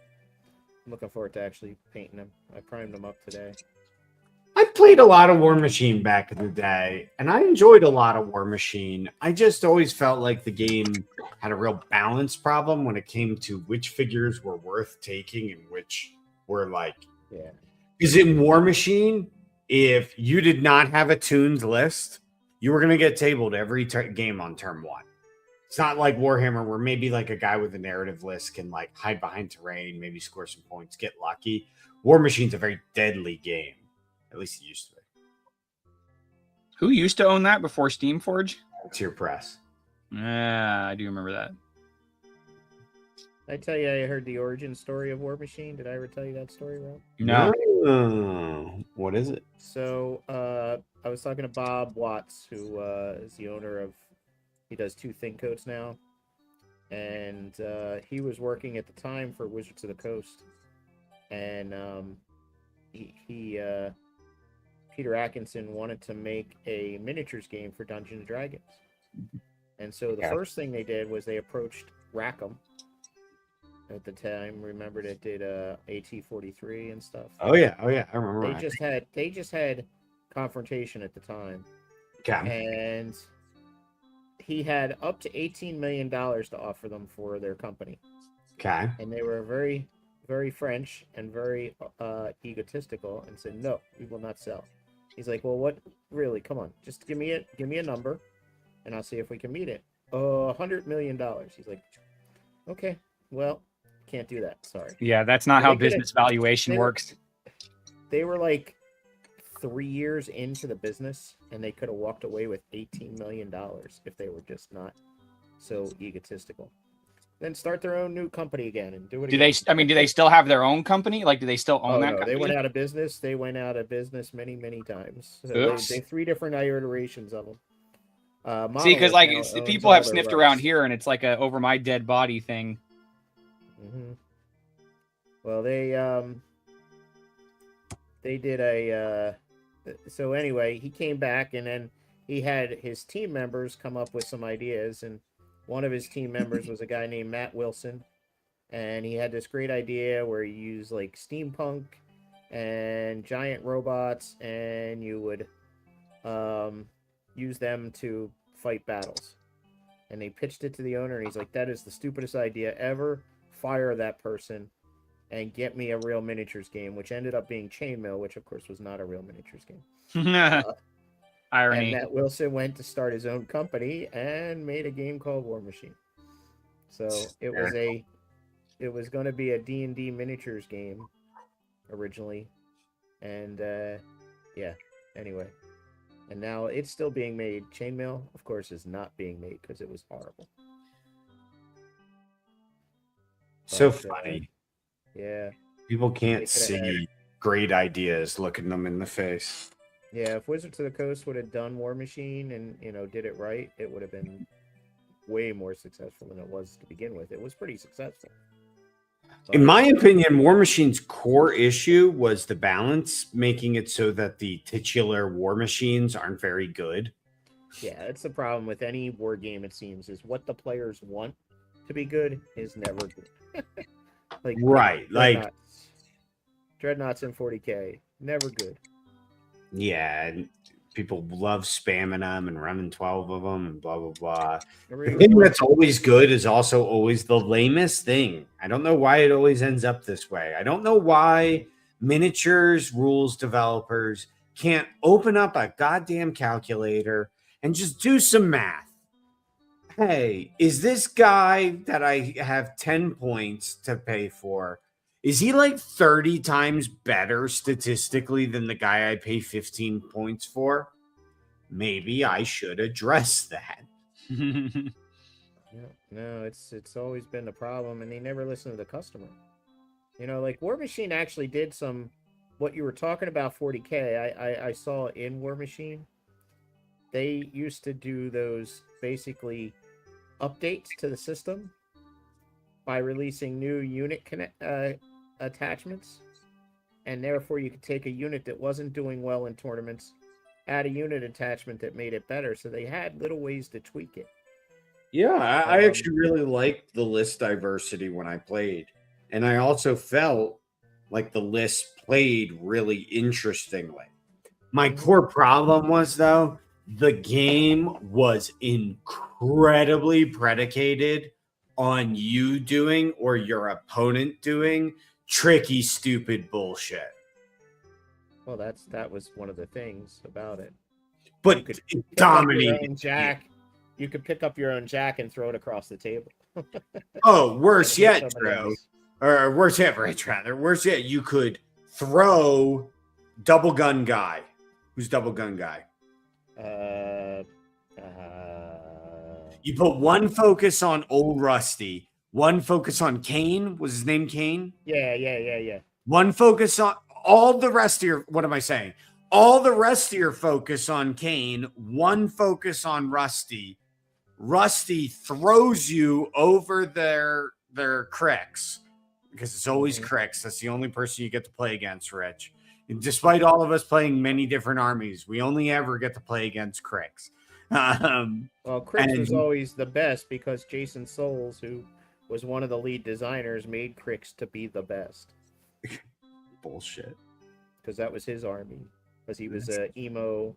I'm looking forward to actually painting them. I primed them up today. I played a lot of War Machine back in the day, and I enjoyed a lot of War Machine. I just always felt like the game had a real balance problem when it came to which figures were worth taking and which were yeah. Because in War Machine, if you did not have a tuned list, you were going to get tabled every game on turn 1. It's not like Warhammer where maybe a guy with a narrative list can hide behind terrain, maybe score some points, get lucky. War Machine's a very deadly game. At least it used to be. Who used to own that before Steamforge? Tier Press. Yeah, I do remember that. I tell you, I heard the origin story of War Machine. Did I ever tell you that story, Rob? No. What is it? So, I was talking to Bob Watts, who is the owner of. He does 2 Think Codes now, and he was working at the time for Wizards of the Coast, and Peter Atkinson wanted to make a miniatures game for Dungeons and Dragons. And so the first thing they did was they approached Rackham at the time. Remember that did AT-43 and stuff. Oh yeah, I remember. They just had Confrontation at the time. Okay. And he had up to $18 million to offer them for their company. Okay. And they were very, very French and very egotistical and said, no, we will not sell. He's like, well, what? Really? Come on, just give me a number, and I'll see if we can meet it. $100 million. He's like, okay, well, can't do that. Sorry. Yeah, that's not how business valuation works. They were 3 years into the business, and they could have walked away with $18 million if they were just not so egotistical. then start their own new company again and do it Do again. they? I mean, do they still have their own company? Like, do they still own Oh that no, company? they went out of business. They went out of business many, many times. So Oops. they 3 different iterations of them. See, because Monolith like now owns people all have their sniffed rights. around here, and it's like a over my dead body thing. Mm-hmm. Well, they did a. So anyway, he came back, and then he had his team members come up with some ideas, and one of his team members was a guy named Matt Wilson, and he had this great idea where you use like steampunk and giant robots, and you would use them to fight battles. And they pitched it to the owner, and he's like, "That is the stupidest idea ever. Fire that person and get me a real miniatures game," which ended up being Chainmail, which of course was not a real miniatures game. Irony. And Matt Wilson went to start his own company and made a game called War Machine. So it was going to be a D&D miniatures game originally, and yeah. Anyway, and now it's still being made. Chainmail, of course, is not being made because it was horrible. So But, funny. Yeah. People can't They coulda see great ideas looking them in the face. Yeah, if Wizards of the Coast would have done War Machine and, did it right, it would have been way more successful than it was to begin with. It was pretty successful. In my opinion, War Machine's core issue was the balance, making it so that the titular War Machines aren't very good. Yeah, that's the problem with any war game, it seems, is what the players want to be good is never good. Right. Dreadnoughts in 40K, never good. Yeah, and people love spamming them and running 12 of them and blah, blah, blah. Every The thing one- that's always good is also always the lamest thing. I don't know why it always ends up this way. I don't know why miniatures rules developers can't open up a goddamn calculator and just do some math. Hey, is this guy that I have 10 points to pay for, is he like 30 times better statistically than the guy I pay 15 points for? Maybe I should address that. No, it's always been the problem, and they never listen to the customer. Like War Machine actually did some, what you were talking about 40K, I saw in War Machine. They used to do those basically updates to the system by releasing new unit attachments, and therefore you could take a unit that wasn't doing well in tournaments, add a unit attachment that made it better. So they had little ways to tweak it. Yeah, I actually really liked the list diversity when I played. And I also felt like the list played really interestingly. My core problem was, though, the game was incredibly predicated on you doing or your opponent doing tricky, stupid bullshit. Well, that was one of the things about it. But You could it dominated. You could pick up your own jack and throw it across the table. Oh, worse And hit yet, somebody Drew. else. Or worse yet, Rich, rather. Worse yet, you could throw double gun guy. Who's double gun guy? You put one focus on old Rusty, one focus on Kane. Was his name Kane? Yeah. One focus on all the rest of your, what am I saying? All the rest of your focus on Kane, one focus on Rusty. Rusty throws you over their cricks, because it's always cricks. That's the only person you get to play against, Rich. And despite all of us playing many different armies, we only ever get to play against cricks. Well, Crix was always the best because Jason Souls, who was one of the lead designers, made Crix to be the best. Bullshit. Because that was his army. Because he was a emo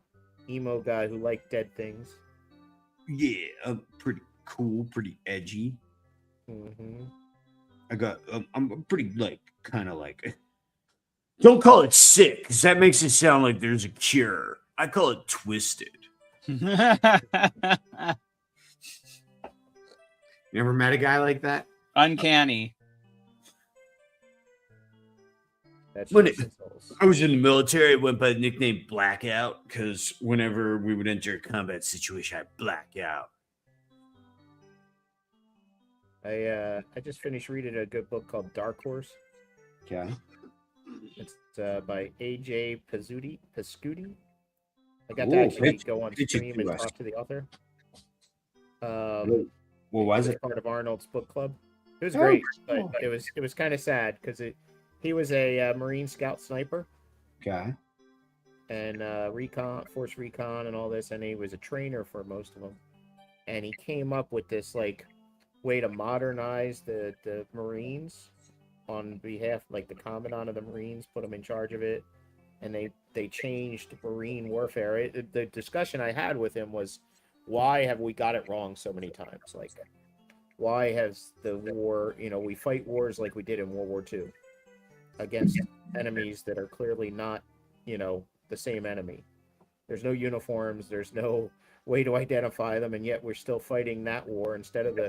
guy who liked dead things. Yeah, pretty cool, pretty edgy. I'm pretty kind of like. Don't call it sick, because that makes it sound like there's a cure. I call it twisted. You ever met a guy like that? Uncanny. That's When Jason Souls. I was in the military, I went by the nickname Blackout, because whenever we would enter a combat situation, I'd black out. I just finished reading a good book called Dark Horse. Okay. It's by AJ Pascuti. I got to Ooh, actually go on pitch it stream to and us. talk to the author. What was It it? was part of Arnold's book club. It was Oh, great, cool. but it was kind of sad because he was a Marine Scout sniper Okay. and Force Recon and all this, and he was a trainer for most of them. And he came up with this like way to modernize the Marines on behalf, like the commandant of the Marines put him in charge of it, and they changed Marine warfare. The discussion I had with him was, why have we got it wrong so many times? Like, why has the war, we fight wars like we did in World War II against enemies that are clearly not, the same enemy. There's no uniforms, there's no way to identify them, and yet we're still fighting that war instead of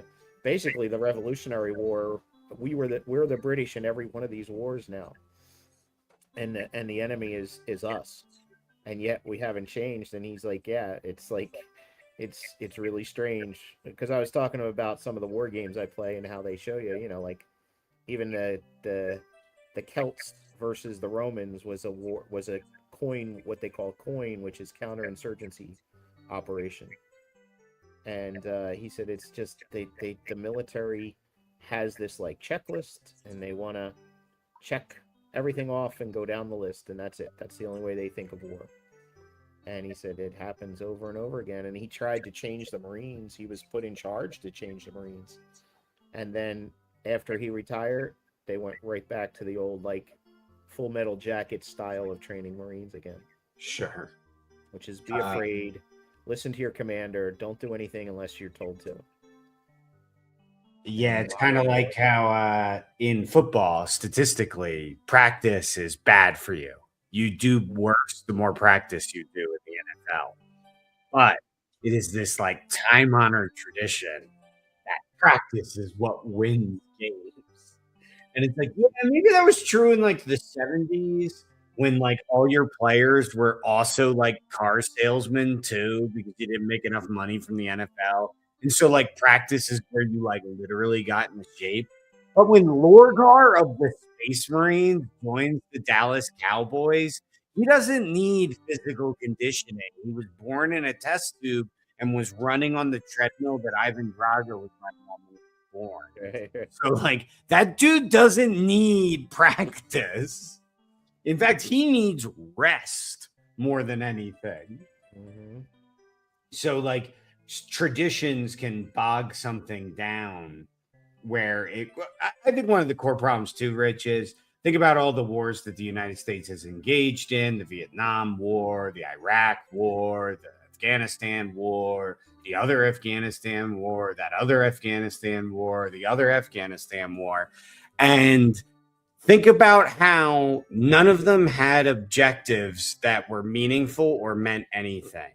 basically the Revolutionary War. We're the British in every one of these wars now, and the enemy is us, and yet we haven't changed. And he's like, yeah, it's like it's really strange, because I was talking to him about some of the war games I play and how they show you, like even the Celts versus the Romans was a coin, what they call coin, which is counterinsurgency operation. And he said it's just the military has this like checklist, and they want to check everything off and go down the list, and that's it. That's the only way they think of war. And he said it happens over and over again. And he tried to change the Marines. He was put in charge to change the Marines. And then after he retired, they went right back to the old like Full Metal Jacket style of training Marines again. Sure. Which is be afraid, listen to your commander, don't do anything unless you're told to. Yeah, it's kind of like how in football, statistically, practice is bad for you. You do worse the more practice you do in the NFL. But it is this like time-honored tradition that practice is what wins games. And it's like, yeah, maybe that was true in like the 70s when like all your players were also like car salesmen too, because you didn't make enough money from the NFL. And so like practice is where you like literally got into shape. But when Lorgar of the Space Marines joins the Dallas Cowboys, he doesn't need physical conditioning. He was born in a test tube and was running on the treadmill that Ivan Drago was running on when he was born. So like that dude doesn't need practice. In fact, he needs rest more than anything. Mm-hmm. So like traditions can bog something down where I think one of the core problems too, Rich, is think about all the wars that the United States has engaged in: the Vietnam War, the Iraq War, the Afghanistan War, the other Afghanistan War, that other Afghanistan War, the other Afghanistan War. And think about how none of them had objectives that were meaningful or meant anything.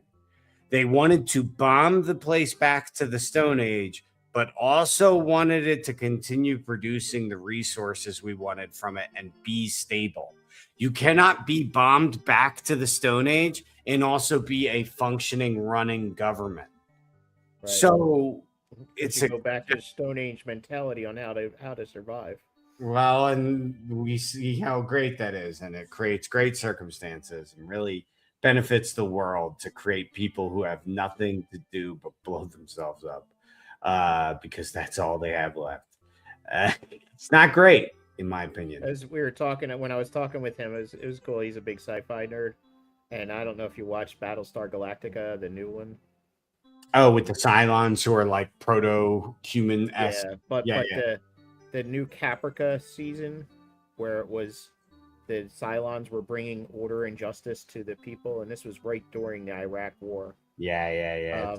They wanted to bomb the place back to the Stone Age, but also wanted it to continue producing the resources we wanted from it and be stable. You cannot be bombed back to the Stone Age and also be a functioning, running government. Right. So it's go back to the Stone Age mentality on how to survive. Well, and we see how great that is, and it creates great circumstances and really benefits the world to create people who have nothing to do but blow themselves up. Because that's all they have left. It's not great, in my opinion. As we were talking, when I was talking with him, it was cool. He's a big sci-fi nerd, and I don't know if you watched Battlestar Galactica, the new one. Oh, with the Cylons who are like proto-human-esque. Yeah, but the new Caprica season, where it was the Cylons were bringing order and justice to the people, and this was right during the Iraq War. Yeah.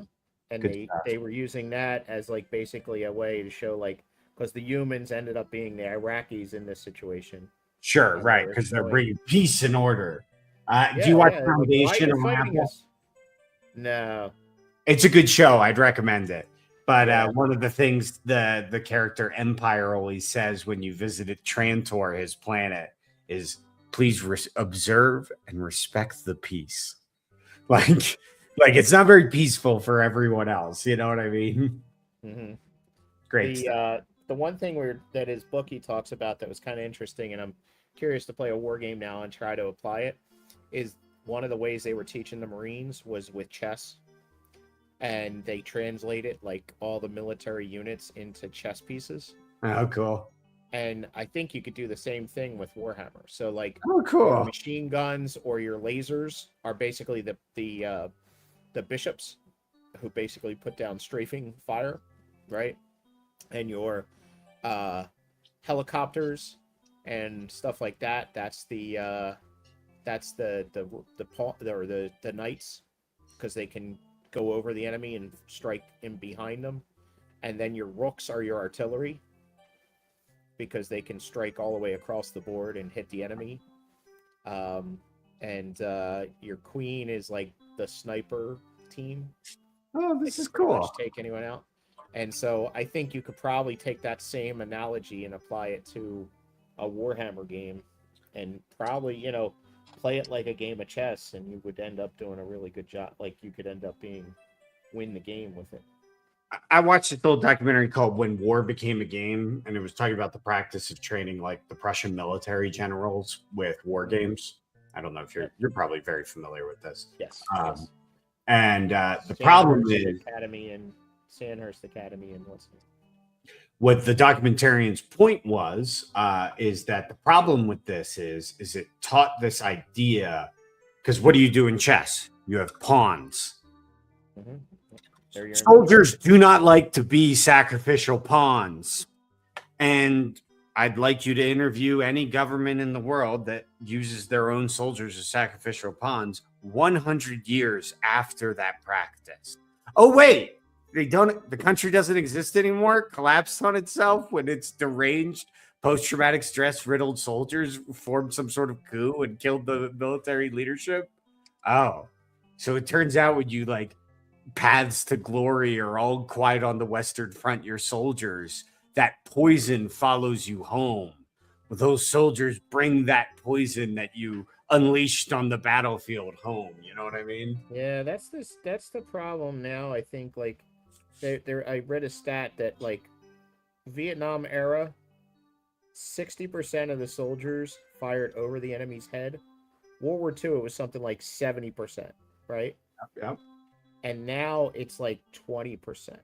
And they were using that as like basically a way to show like, because the humans ended up being the Iraqis in this situation. Sure, right, because they're bringing peace and order. Do you watch Foundation or Marvel? No. It's a good show. I'd recommend it. But one of the things the character Empire always says when you visited Trantor, his planet, is please observe and respect the peace. Like it's not very peaceful for everyone else. You know what I mean? Mm-hmm. Great stuff. the one thing that his book he talks about that was kind of interesting, and I'm curious to play a war game now and try to apply it, is one of the ways they were teaching the Marines was with chess, and they translated like all the military units into chess pieces. Oh, cool. And I think you could do the same thing with Warhammer. So like Oh, your cool. machine guns or your lasers are basically the bishops who basically put down strafing fire, right? And your helicopters and stuff like that, that's the knights, because they can go over the enemy and strike in behind them. And then your rooks are your artillery, because they can strike all the way across the board and hit the enemy. And your queen is like the sniper team. Oh, They this can is pretty much cool. take anyone out. And so I think you could probably take that same analogy and apply it to a Warhammer game, and probably, play it like a game of chess, and you would end up doing a really good job. Like you could end up win the game with it. I watched this old documentary called When War Became a Game, and it was talking about the practice of training like the Prussian military generals with war games. I don't know if you're probably very familiar with this. Yes. Yes. And the problem is Sandhurst Academy and what's what the documentarian's point was is that the problem with this is it taught this idea, because what do you do in chess? You have pawns. Mm-hmm. Soldiers do not like to be sacrificial pawns. And I'd like you to interview any government in the world that uses their own soldiers as sacrificial pawns 100 years after that practice. Oh, wait, the country doesn't exist anymore, collapsed on itself when its deranged post-traumatic stress riddled soldiers formed some sort of coup and killed the military leadership. Oh, so it turns out when you like paths to glory are all quiet on the Western Front, your soldiers, that poison follows you home. Those soldiers bring that poison that you unleashed on the battlefield home. You know what I mean? Yeah, that's the problem now. I think like I read a stat that like Vietnam era, 60% of the soldiers fired over the enemy's head. World War II, it was something like 70%, right? Yep. And now it's like 20%.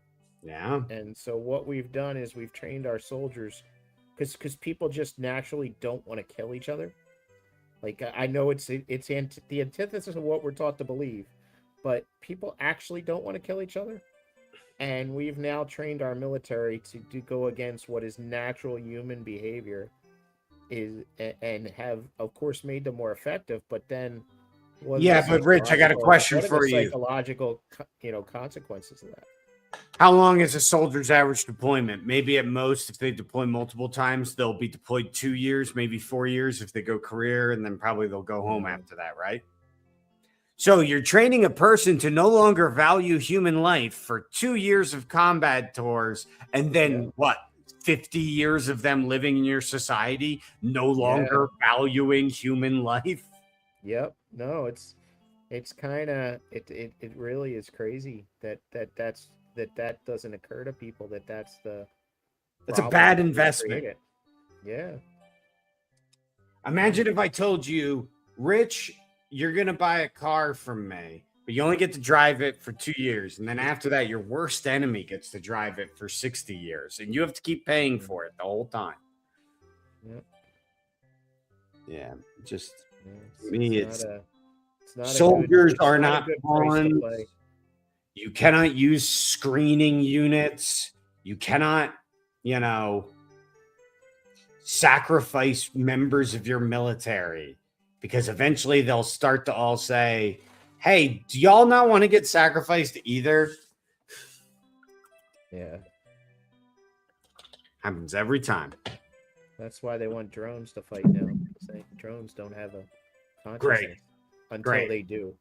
Yeah. And so what we've done is we've trained our soldiers, because people just naturally don't want to kill each other. Like I know it's the antithesis of what we're taught to believe, but people actually don't want to kill each other. And we've now trained our military to go against what is natural human behavior, and have of course made them more effective. But then, but Rich, I got a question for you. Psychological, consequences of that. How long is a soldier's average deployment? Maybe at most, if they deploy multiple times, they'll be deployed 2 years, maybe 4 years if they go career, and then probably they'll go home after that, right? So you're training a person to no longer value human life for 2 years of combat tours, and then what? 50 years of them living in your society, no longer valuing human life? Yep. No, it's kind of it really is crazy that doesn't occur to people, that's a bad investment. Yeah. Imagine if I told you, Rich, you're going to buy a car from me, but you only get to drive it for 2 years. And then after that, your worst enemy gets to drive it for 60 years. And you have to keep paying for it the whole time. Yep. Yeah. Just, it's not soldiers are not good price to pawns. play. You cannot use screening units. You cannot, sacrifice members of your military, because eventually they'll start to all say, hey, do y'all not want to get sacrificed either? Yeah. Happens every time. That's why they want drones to fight now. Drones don't have a consciousness until they do.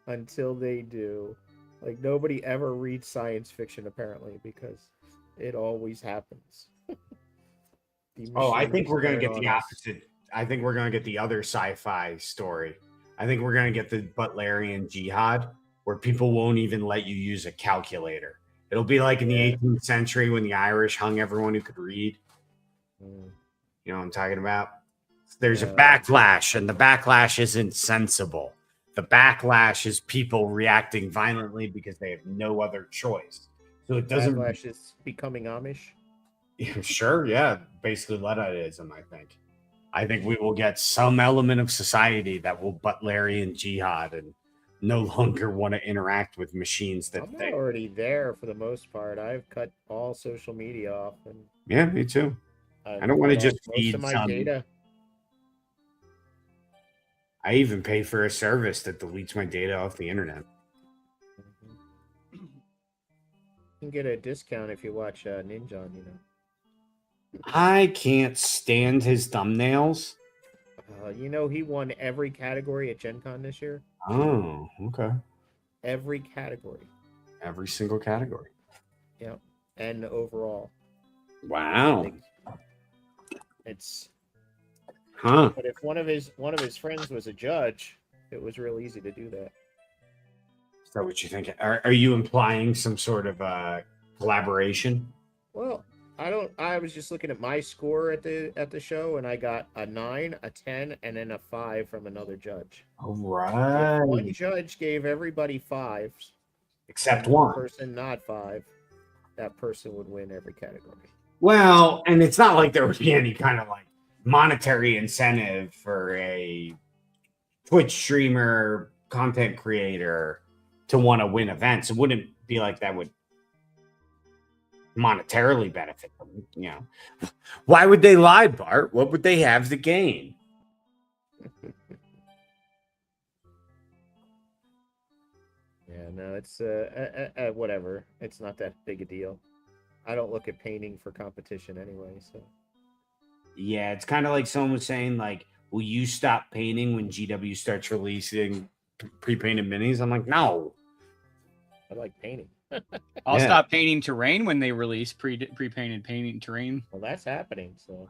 Until they do. Like, nobody ever reads science fiction, apparently, because it always happens. I think we're going to get the opposite. I think we're going to get the other sci-fi story. I think we're going to get the Butlerian jihad, where people won't even let you use a calculator. It'll be like in the 18th century when the Irish hung everyone who could read. Mm. You know what I'm talking about? There's a Yeah. backlash, and the backlash isn't sensible. The backlash is people reacting violently because they have no other choice. So it doesn't. Backlash is becoming Amish. Sure, yeah. Basically, Ludditism, I think. I think we will get some element of society that will Butlerian jihad and no longer want to interact with machines that I'm they. already there for the most part. I've cut all social media off, and Yeah, me too. I've I don't want to cut off just most feed of my some. data. I even pay for a service that deletes my data off the internet. You can get a discount if you watch Ninja on, you know. I can't stand his thumbnails. You know, he won every category at Gen Con this year. Oh, okay. Every category. Every single category. Yeah. And overall. Wow. Like, it's Huh. but if one of his friends was a judge, it was real easy to do that. Is that what you think? Are you implying some sort of collaboration? Well, I was just looking at my score at the show, and I got a 9, a 10, and then a 5 from another judge. All If right. one judge gave everybody 5s, Except and one. person not 5, that person would win every category. Well, and it's not like there would be any kind of like monetary incentive for a Twitch streamer, content creator to want to win events. It wouldn't be like that would monetarily benefit them. You know, why would they lie, Bart? What would they have to gain? Yeah, no, it's whatever. It's not that big a deal. I don't look at painting for competition anyway, so. Yeah, it's kind of like someone was saying, like, will you stop painting when GW starts releasing pre-painted minis? I'm like, no. I like painting. I'll Yeah. stop painting terrain when they release pre-painted painting terrain. Well, that's happening, so.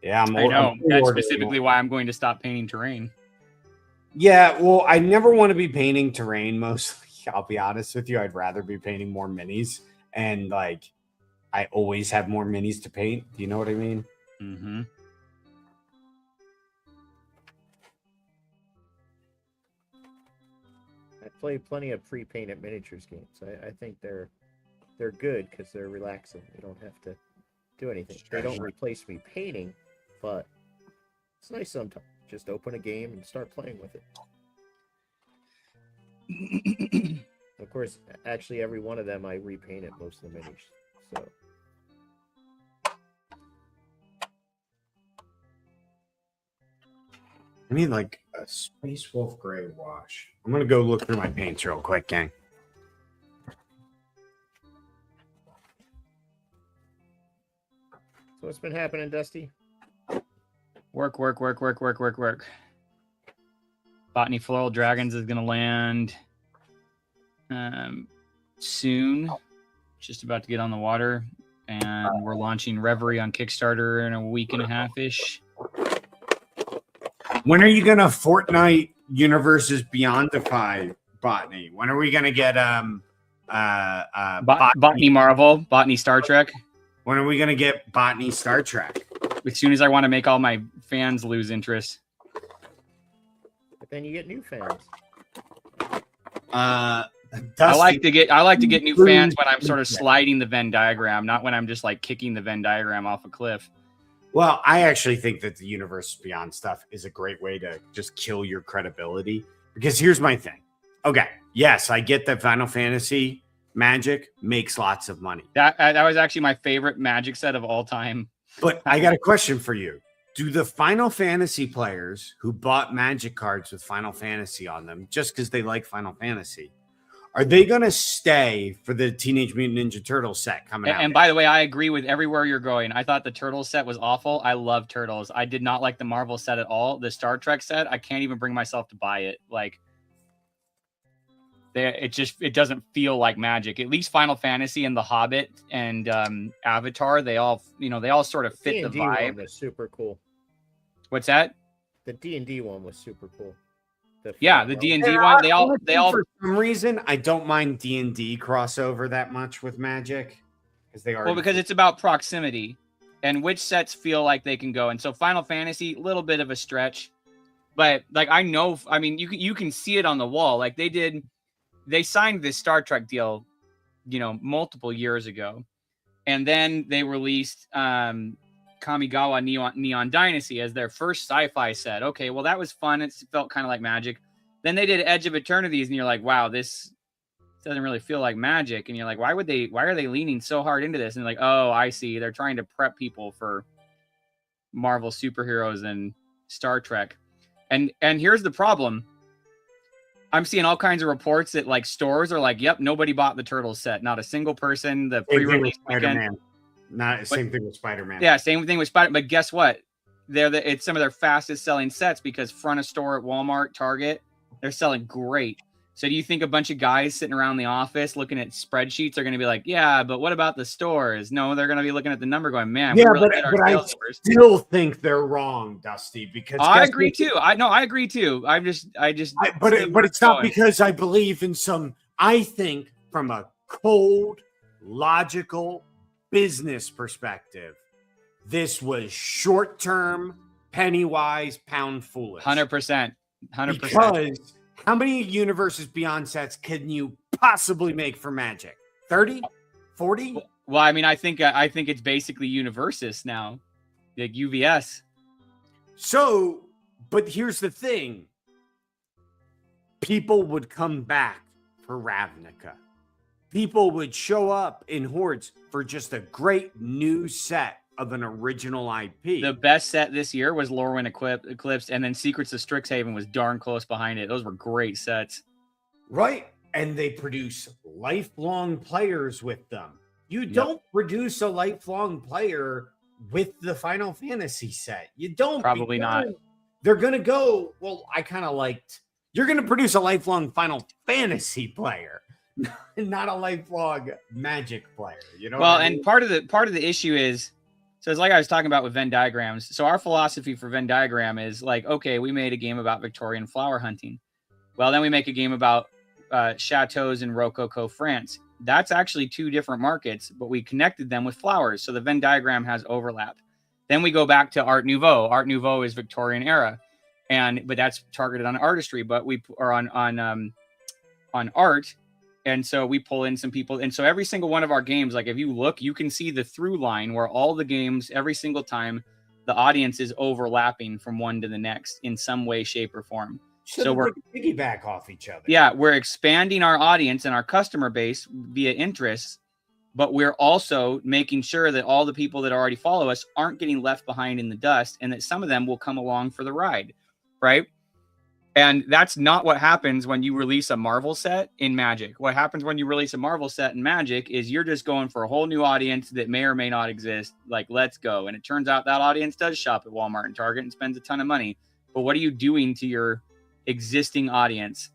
Yeah, I know. That's specifically why I'm going to stop painting terrain. Yeah, well, I never want to be painting terrain mostly. I'll be honest with you. I'd rather be painting more minis. And, like, I always have more minis to paint. Do you know what I mean? Mm-hmm. I play plenty of pre-painted miniatures games. I think they're good because they're relaxing. You don't have to do anything. They don't replace me painting, but it's nice sometimes. Just open a game and start playing with it. Of course, actually, every one of them I repainted most of the minis. So. I need like a Space Wolf Gray wash. I'm going to go look through my paints real quick, gang. So what's been happening, Dusty? Work. Botany Floral Dragons is going to land soon. Just about to get on the water. And we're launching Reverie on Kickstarter in a week and a half-ish. When are you going to Fortnite Universes Beyondify Botany? When are we going to get Botany Marvel, Botany Star Trek. When are we going to get Botany Star Trek? As soon as I want to make all my fans lose interest. But then you get new fans. I like to get new fans when I'm sort of sliding the Venn diagram, not when I'm just like kicking the Venn diagram off a cliff. Well, I actually think that the Universe Beyond stuff is a great way to just kill your credibility. Because here's my thing. Okay, yes, I get that Final Fantasy Magic makes lots of money. That was actually my favorite Magic set of all time. But I got a question for you. Do the Final Fantasy players who bought Magic cards with Final Fantasy on them just because they like Final Fantasy, are they going to stay for the Teenage Mutant Ninja Turtles set coming out? And by the way, I agree with everywhere you're going. I thought the Turtles set was awful. I love Turtles. I did not like the Marvel set at all. The Star Trek set, I can't even bring myself to buy it. Like, it doesn't feel like Magic. At least Final Fantasy and The Hobbit and Avatar, they all sort of fit the D&D vibe. one was super cool. What's that? The D&D one was super cool. Yeah, the D&D one. They all for some reason I don't mind D&D crossover that much with Magic because they are because it's about proximity and which sets feel like they can go. And so Final Fantasy, a little bit of a stretch, but like I mean, you can see it on the wall. Like they signed this Star Trek deal, multiple years ago, and then they released Kamigawa Neon Dynasty as their first sci-fi set. Okay, well that was fun. It felt kind of like Magic. Then they did Edge of Eternities, and you're like, wow, this doesn't really feel like Magic. And you're like, why are they leaning so hard into this? And like, oh, I see. They're trying to prep people for Marvel superheroes and Star Trek. And here's the problem. I'm seeing all kinds of reports that like stores are like, yep, nobody bought the Turtles set. Not a single person. The pre-release weekend. Same thing with Spider-Man. Yeah, same thing with Spider-Man. But guess what? It's some of their fastest selling sets because front of store at Walmart, Target, they're selling great. So do you think a bunch of guys sitting around the office looking at spreadsheets are going to be like, yeah, but what about the stores? No, they're going to be looking at the number going, man, yeah, we really but I numbers. still think they're wrong, Dusty, because I agree too. I agree too. But it's not because I believe in I think from a cold, logical business perspective, this was short-term, penny-wise, pound foolish. 100%. Because how many universes beyond sets can you possibly make for Magic? 30? 40? Well, I mean, I think it's basically Universus now, like UVS. So, but here's the thing. People would come back for Ravnica. People would show up in hordes for just a great new set of an original IP. The best set this year was Lorwyn Eclipse, and then Secrets of Strixhaven was darn close behind it. Those were great sets. Right. And they produce lifelong players with them. You don't produce a lifelong player with the Final Fantasy set. You don't. Probably not. They're going to go, well, you're going to produce a lifelong Final Fantasy player, not a lifelong Magic player. You know. Well, and part of the issue is, so it's like I was talking about with Venn diagrams. So our philosophy for Venn diagram is like, okay, we made a game about Victorian flower hunting. Well, then we make a game about chateaus in Rococo, France. That's actually two different markets, but we connected them with flowers. So the Venn diagram has overlap. Then we go back to Art Nouveau. Art Nouveau is Victorian era, but that's targeted on artistry. But we are on art. And so we pull in some people. And so every single one of our games, like if you look, you can see the through line where all the games, every single time, the audience is overlapping from one to the next in some way, shape, or form. So we're piggyback off each other. Yeah, we're expanding our audience and our customer base via interests, but we're also making sure that all the people that already follow us aren't getting left behind in the dust and that some of them will come along for the ride, right? And that's not what happens when you release a Marvel set in Magic. What happens when you release a Marvel set in Magic is you're just going for a whole new audience that may or may not exist. Like, let's go. And it turns out that audience does shop at Walmart and Target and spends a ton of money. But what are you doing to your existing audience?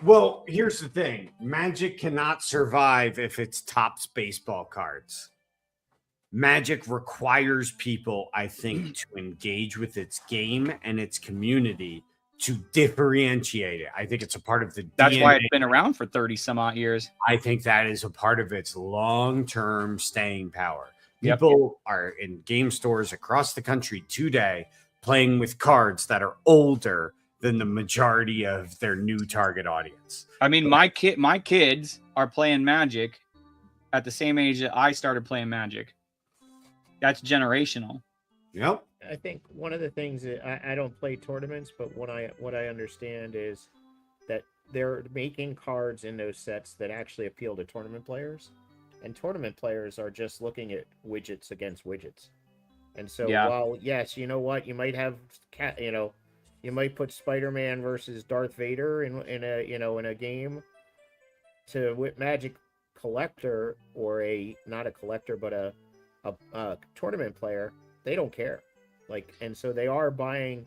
Well, here's the thing. Magic cannot survive if it's Topps baseball cards. Magic requires people, I think, to engage with its game and its community to differentiate it. I think it's a part of the That's DNA. why it's been around for 30 some odd years. I think that is a part of its long-term staying power. Yep. People are in game stores across the country today playing with cards that are older than the majority of their new target audience. I mean, my kids are playing Magic at the same age that I started playing Magic. That's generational. Yep. I think one of the things that I don't play tournaments, but what I understand is that they're making cards in those sets that actually appeal to tournament players, and tournament players are just looking at widgets against widgets. And so, while yes, you know what, you might have you might put Spider-Man versus Darth Vader in a game to Magic collector or not a collector but a tournament player, they don't care. And so they are buying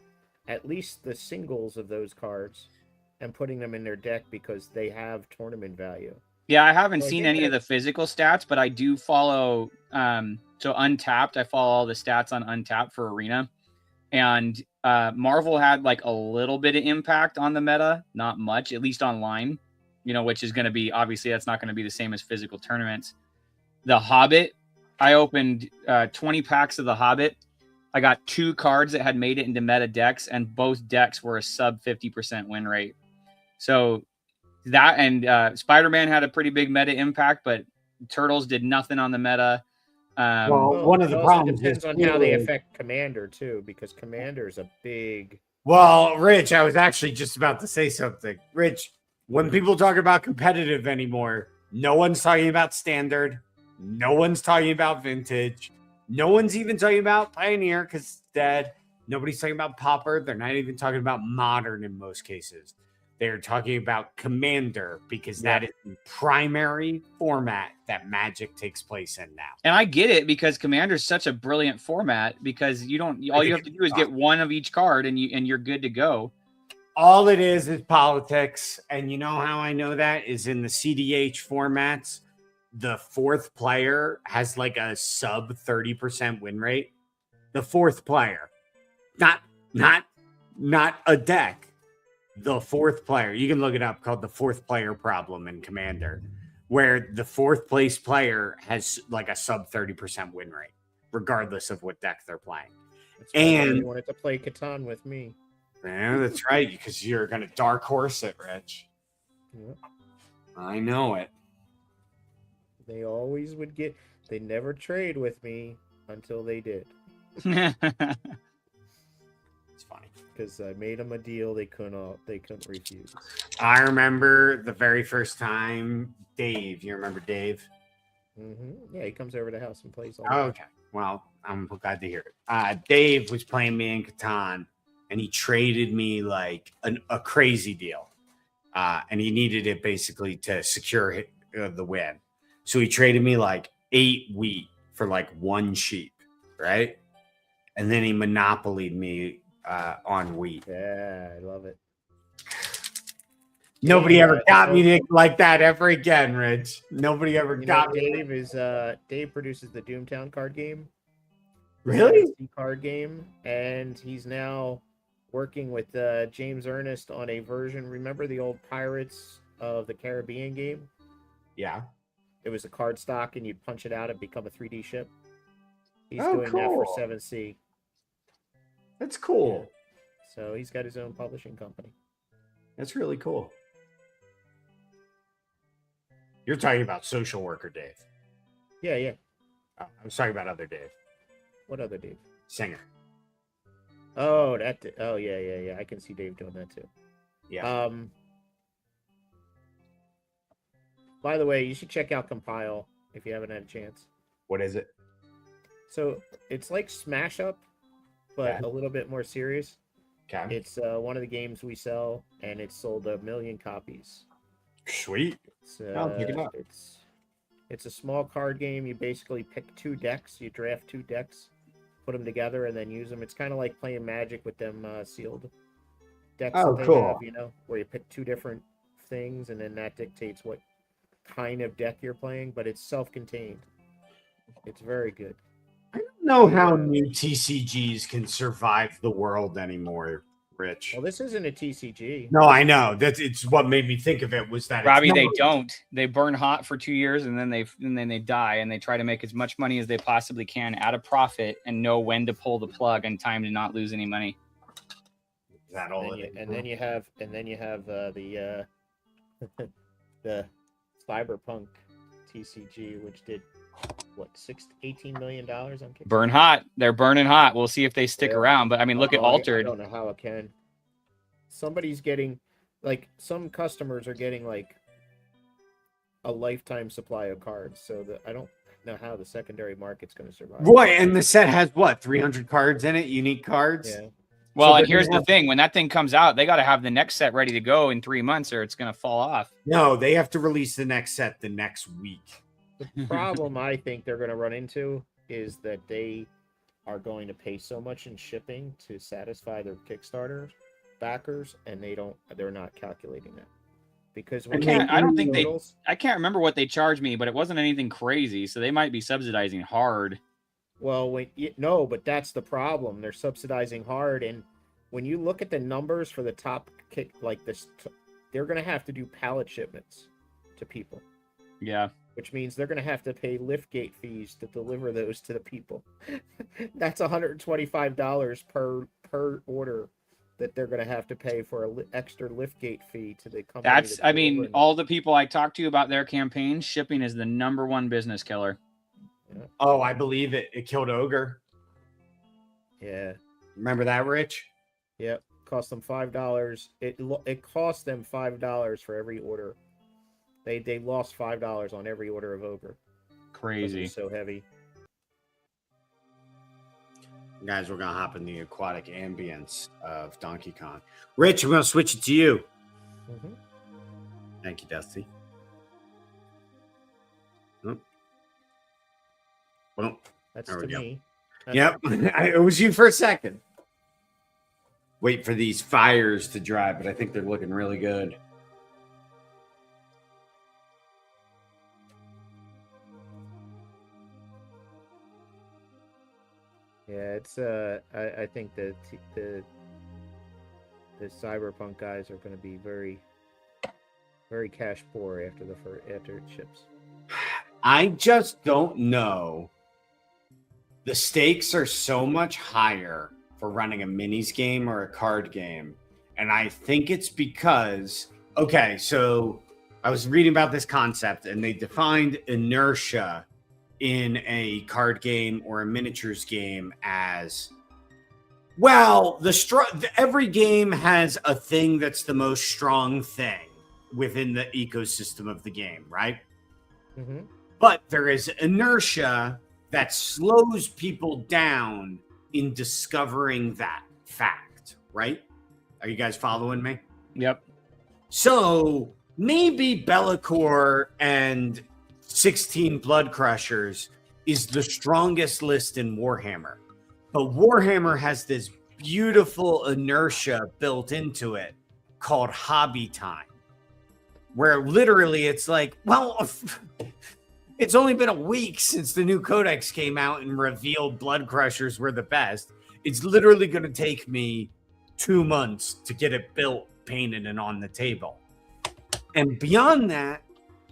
at least the singles of those cards and putting them in their deck because they have tournament value. Yeah, I haven't seen any of the physical stats, but I do follow so Untapped. I follow all the stats on Untapped for Arena. and Marvel had like a little bit of impact on the meta, not much, at least online. Which is going to be, obviously that's not going to be the same as physical tournaments. The Hobbit, I opened 20 packs of the Hobbit. I got 2 cards that had made it into meta decks, and both decks were a sub 50% win rate. So that, and Spider-Man had a pretty big meta impact, but Turtles did nothing on the meta. Well, one of the it also problems depends is on how they affect Commander too, because Commander is a big. Well, Rich, I was actually just about to say something. Rich, when people talk about competitive anymore, no one's talking about standard. No one's talking about vintage. No one's even talking about Pioneer because it's dead. Nobody's talking about Pauper. They're not even talking about modern in most cases. They're talking about Commander because that is the primary format that Magic takes place in now. And I get it, because Commander is such a brilliant format, because all you have to do is get one of each card and you're good to go. All it is politics. And you know how I know that is in the CDH formats, the 4th player has like a sub 30% win rate. The 4th player, not a deck. The 4th player, you can look it up, called the 4th player problem in Commander, where the 4th place player has like a sub 30% win rate, regardless of what deck they're playing. And you wanted to play Catan with me. Yeah, that's right, because you're going to dark horse it, Rich. Yep. I know it. They always would they never trade with me until they did. It's funny. Because I made them a deal they couldn't refuse. I remember the very first time Dave. You remember Dave? Mm-hmm. Yeah, he comes over to the house and plays all Oh, okay. Well, I'm glad to hear it. Dave was playing me in Catan, and he traded me like a crazy deal. And he needed it basically to secure the win. So he traded me like 8 wheat for like 1 sheep, right? And then he monopolied me on wheat. Yeah, I love it. Nobody ever got me like that ever again, Rich. Nobody ever got me. Dave produces the Doomtown card game. Really? Card game, and he's now working with James Ernest on a version. Remember the old Pirates of the Caribbean game? Yeah. It was a card stock, and you'd punch it out and become a 3D ship. He's doing that for 7C. That's cool. So he's got his own publishing company. That's really cool. You're talking about social worker Dave. Yeah. Oh, I was talking about other Dave. What other Dave? Singer. Oh, yeah. I can see Dave doing that too. Yeah. By the way, you should check out Compile if you haven't had a chance. What is it? So it's like Smash Up, but a little bit more serious. Okay. It's one of the games we sell, and it's sold 1 million copies. Sweet. I'll pick it up. It's a small card game. You basically pick 2 decks. You draft 2 decks, put them together, and then use them. It's kind of like playing Magic with them sealed decks that they have, where you pick 2 different things, and then that dictates what kind of deck you're playing, but it's self-contained. It's very good. I don't know how new TCGs can survive the world anymore, Rich. Well, this isn't a TCG. No, I know. It's what made me think of it was that Robbie, they don't. They burn hot for 2 years and then they die, and they try to make as much money as they possibly can at a profit and know when to pull the plug and time to not lose any money. Is that all? And then you have the the Cyberpunk TCG, which did what, $18 million on Kickstarter? Burn hot. They're burning hot. We'll see if they stick around. But I mean, look at Altered. I don't know how it can. Somebody's getting, like, some customers are getting like a lifetime supply of cards, so that I don't know how the secondary market's going to survive. Right, and the set has what, 300 cards in it, unique cards. Yeah. Well, and here's the thing: when that thing comes out, they got to have the next set ready to go in 3 months, or it's going to fall off. No, they have to release the next set the next week. The problem I think they're going to run into is that they are going to pay so much in shipping to satisfy their Kickstarter backers, and they're not calculating that. Because when I can't remember what they charged me, but it wasn't anything crazy, so they might be subsidizing hard. Well, no, but that's the problem. They're subsidizing hard, and when you look at the numbers for the top kick like this, they're going to have to do pallet shipments to people. Yeah. Which means they're going to have to pay liftgate fees to deliver those to the people. That's $125 per order that they're going to have to pay for an extra liftgate fee to the company. That's, I mean, all the people I talked to about their campaigns, shipping is the #1 business killer. Yeah. Oh, I believe it. It killed Ogre. Yeah. Remember that, Rich? Yep. Cost them $5. It cost them $5 for every order. They lost $5 on every order of Ogre. Crazy. So heavy. Guys, we're gonna hop in the aquatic ambience of Donkey Kong. Rich, I'm gonna switch it to you. Mm-hmm. Thank you, Dusty. Oh. Well, That's there to we go. me. Yep, it was you for a second. Wait for these fires to dry, but I think they're looking really good. Yeah, it's I think the Cyberpunk guys are going to be very cash poor after it ships. I just don't know. The stakes are so much higher for running a minis game or a card game. And I think it's because, okay, so I was reading about this concept and they defined inertia in a card game or a miniatures game as, well, every game has a thing that's the most strong thing within the ecosystem of the game, right? Mm-hmm. But there is inertia that slows people down in discovering that fact, right? Are you guys following me? Yep. So maybe Be'lakor and 16 Blood Crushers is the strongest list in Warhammer. But Warhammer has this beautiful inertia built into it called hobby time, where literally it's like, well, it's only been a week since the new codex came out and revealed Blood Crushers were the best. It's literally going to take me 2 months to get it built, painted, and on the table. And beyond that,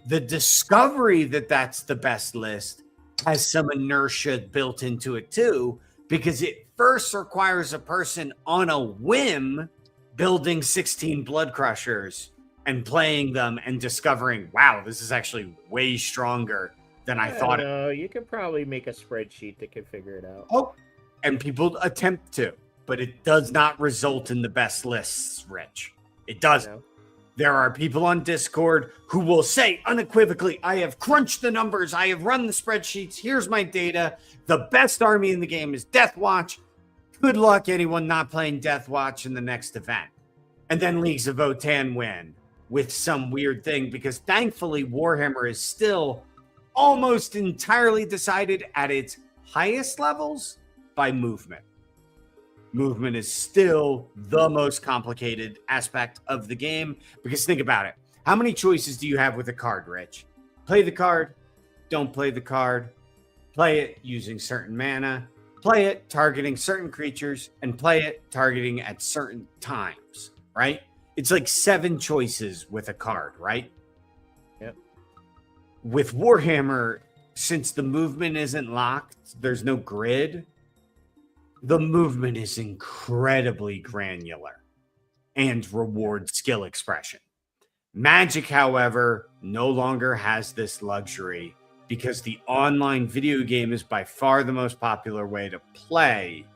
the discovery that that's the best list has some inertia built into it too, because it first requires a person on a whim building 16 Blood Crushers and playing them and discovering, wow, this is actually way stronger than I thought. No, you can probably make a spreadsheet that can figure it out. Oh, and people attempt to, but it does not result in the best lists, Rich. It doesn't. No. There are people on Discord who will say unequivocally, I have crunched the numbers, I have run the spreadsheets, here's my data. The best army in the game is Death Watch. Good luck anyone not playing Death Watch in the next event. And then Leagues of Votann win with some weird thing, because thankfully Warhammer is still almost entirely decided at its highest levels by movement. Movement is still the most complicated aspect of the game, because think about it. How many choices do you have with a card, Rich? Play the card, don't play the card, play it using certain mana, play it targeting certain creatures, and play it targeting at certain times, right? It's like 7 choices with a card, right? Yep. With Warhammer, since the movement isn't locked, there's no grid. The movement is incredibly granular and rewards skill expression. Magic, however, no longer has this luxury because the online video game is by far the most popular way to play,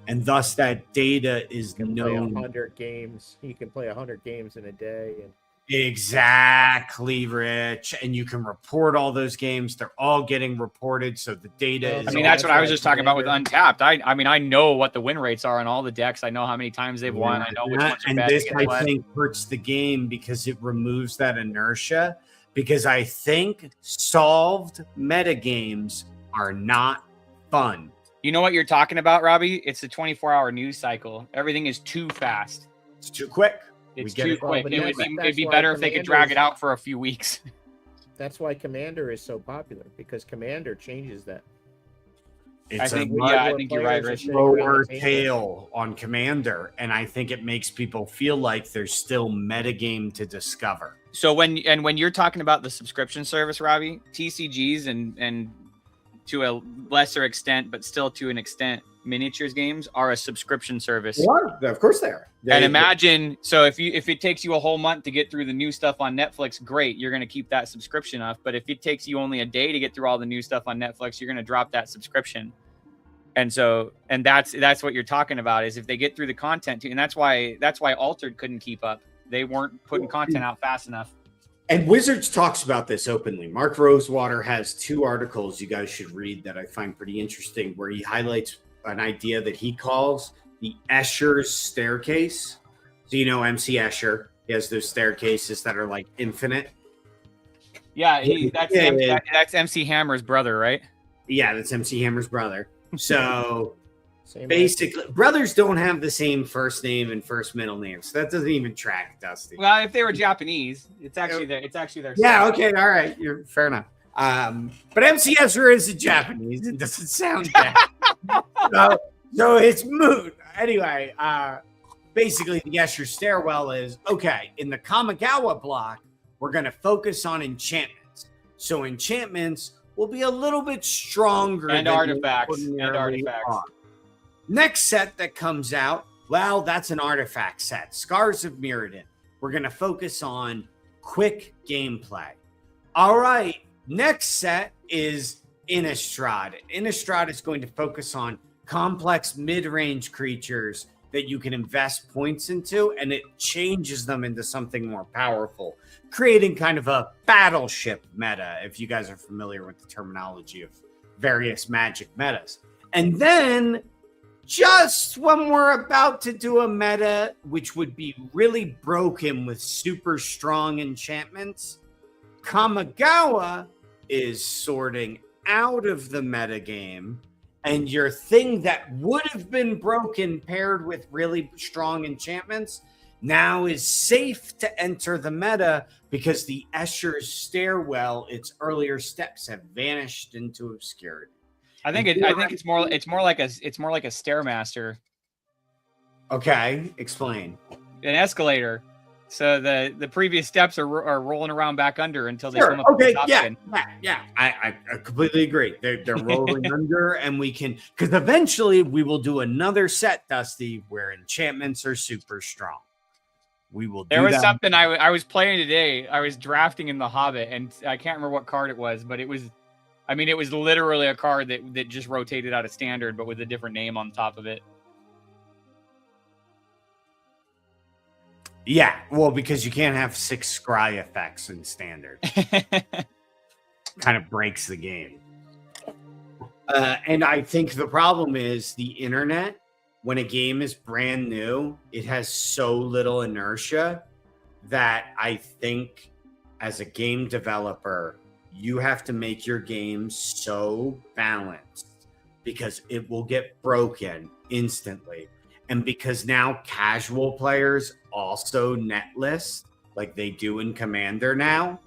and thus that data is You can play known. 100 games. You can play 100 games in a day. And Exactly, Rich. And you can report all those games. They're all getting reported, so the data is. I mean, that's what I was just talking about with Commander. Untapped. I mean, I know what the win rates are on all the decks. I know how many times they've won. I know which ones are And bad this, to get I left. think, hurts the game because it removes that inertia. Because I think solved metagames are not fun. You know what you're talking about, Robbie? It's the 24-hour news cycle. Everything is too fast. It's too quick. It's get too it. Well, quick. but It that's- would be, that's it'd be why better if they could drag Commanders- it out for a few weeks. that's why Commander is so popular, because Commander changes that. I It's think a I think you're right, Players are Rich. sitting around the lower table. tail on Commander, and I think it makes people feel like there's still metagame to discover. So when you're talking about the subscription service, Robbie, TCGs and to a lesser extent, but still to an extent, miniatures games are a subscription service. Of course they are. And imagine, so if it takes you a whole month to get through the new stuff on Netflix, great, you're going to keep that subscription up. But if it takes you only a day to get through all the new stuff on Netflix, you're going to drop that subscription. And so, and that's what you're talking about, is if they get through the content too. And that's why Altered couldn't keep up. They weren't putting content out fast enough. And Wizards talks about this openly. Mark Rosewater has 2 articles you guys should read that I find pretty interesting, where he highlights an idea that he calls the Escher's staircase. So you know MC Escher, he has those staircases that are like infinite. Yeah, that's MC Hammer's brother, right? Yeah, that's MC Hammer's brother. So Same basically, brothers don't have the same first name and first middle name, so that doesn't even track, Dusty. Well, if they were Japanese, it's actually their Yeah, okay, all right, you're fair enough. But MC Escher is Japanese and doesn't sound bad. so it's moot. Anyway, basically the Escher stairwell is, okay, in the Kamigawa block, we're going to focus on enchantments. So enchantments will be a little bit stronger and than artifacts. are. Next set that comes out, well, that's an artifact set. Scars of Mirrodin. We're going to focus on quick gameplay. All right, next set is Innistrad. Innistrad is going to focus on complex mid-range creatures that you can invest points into, and it changes them into something more powerful, creating kind of a battleship meta, if you guys are familiar with the terminology of various Magic metas. And then, just when we're about to do a meta which would be really broken with super strong enchantments, Kamigawa is sorting out of the metagame, and your thing that would have been broken paired with really strong enchantments now is safe to enter the meta because the Escher's stairwell, its earlier steps have vanished into obscurity. I think it's more like a stairmaster, Okay, explain. an escalator. So the previous steps are rolling around back under until they Sure. come up to Okay. the top Yeah. again. Yeah. I completely agree. They're rolling under, and we can, because eventually we will do another set, Dusty, where enchantments are super strong. We will. There was something I was playing today. I was drafting in the Hobbit, and I can't remember what card it was, but it was literally a card that just rotated out of standard, but with a different name on top of it. Yeah, well, because you can't have 6 scry effects in standard. Kind of breaks the game. And I think the problem is the internet. When a game is brand new, it has so little inertia that I think as a game developer, you have to make your game so balanced because it will get broken instantly. And because now casual players also net list like they do in Commander now,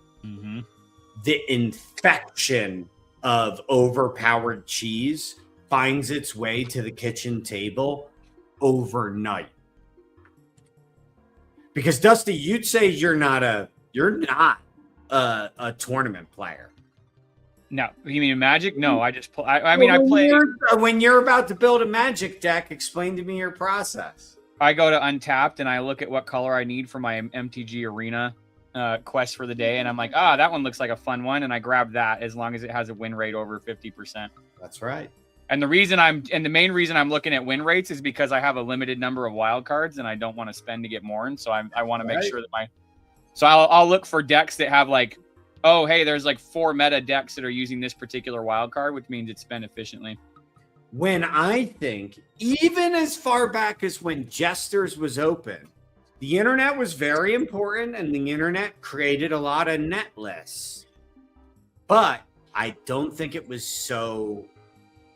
the infection of overpowered cheese finds its way to the kitchen table overnight. Because Dusty, you'd say you're not a tournament player. No, you mean Magic? No, I just play. I play. When you're about to build a Magic deck, explain to me your process. I go to Untapped and I look at what color I need for my MTG Arena quest for the day, and I'm like, that one looks like a fun one, and I grab that as long as it has a win rate over 50%. That's right. And the main reason I'm looking at win rates is because I have a limited number of wild cards, and I don't want to spend to get more, and so I want to make sure that So I'll look for decks that have like, oh, hey, there's like 4 meta decks that are using this particular wild card, which means it's spent efficiently. When I think, even as far back as when Jesters was open, the internet was very important, and the internet created a lot of net lists. But I don't think it was so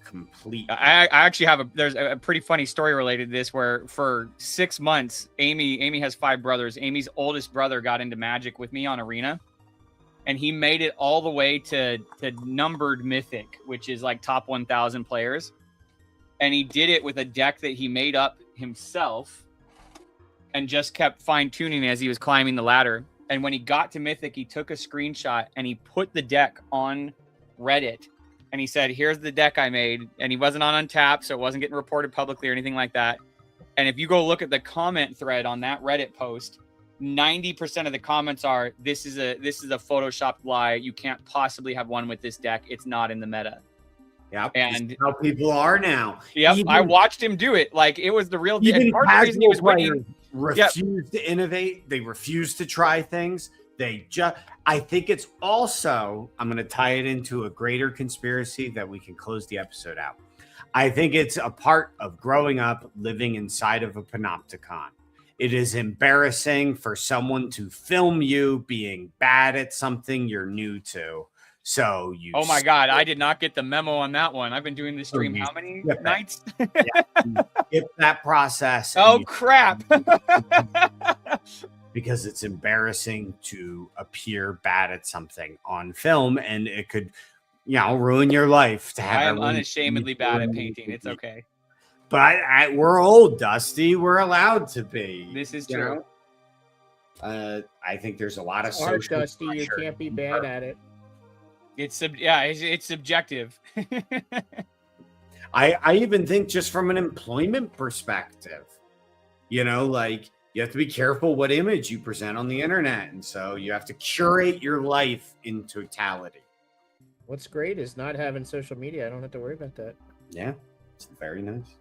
complete. I actually there's a pretty funny story related to this, where for 6 months, Amy has 5 brothers. Amy's oldest brother got into Magic with me on Arena, and he made it all the way to numbered Mythic, which is like top 1,000 players. and he did it with a deck that he made up himself and just kept fine-tuning as he was climbing the ladder. And when he got to Mythic, he took a screenshot and he put the deck on Reddit. And he said, here's the deck I made. And he wasn't on Untappd, so it wasn't getting reported publicly or anything like that. And if you go look at the comment thread on that Reddit post, 90% of the comments are, this is a photoshopped lie. You can't possibly have one with this deck. It's not in the meta. Yeah, and how people are now. Yep, Even, I watched him do it. Like, it was the real deal. Even Part of the reason he was winning. Refuse to innovate. They refuse to try things. I think it's also, I'm going to tie it into a greater conspiracy that we can close the episode out. I think it's a part of growing up living inside of a panopticon. It is embarrassing for someone to film you being bad at something you're new to. So you. Oh my God, I did not get the memo on that one. I've been doing this stream how many nights? Skip that process. Oh crap. Because it's embarrassing to appear bad at something on film, and it could, ruin your life. To have I'm unashamedly bad at painting. It's okay. But we're old, Dusty. We're allowed to be. This is true. I think there's a lot of Art, social Dusty, you pressure. can't be bad at it. It's subjective. I even think just from an employment perspective, you have to be careful what image you present on the internet. And so you have to curate your life in totality. What's great is not having social media. I don't have to worry about that. Yeah, it's very nice.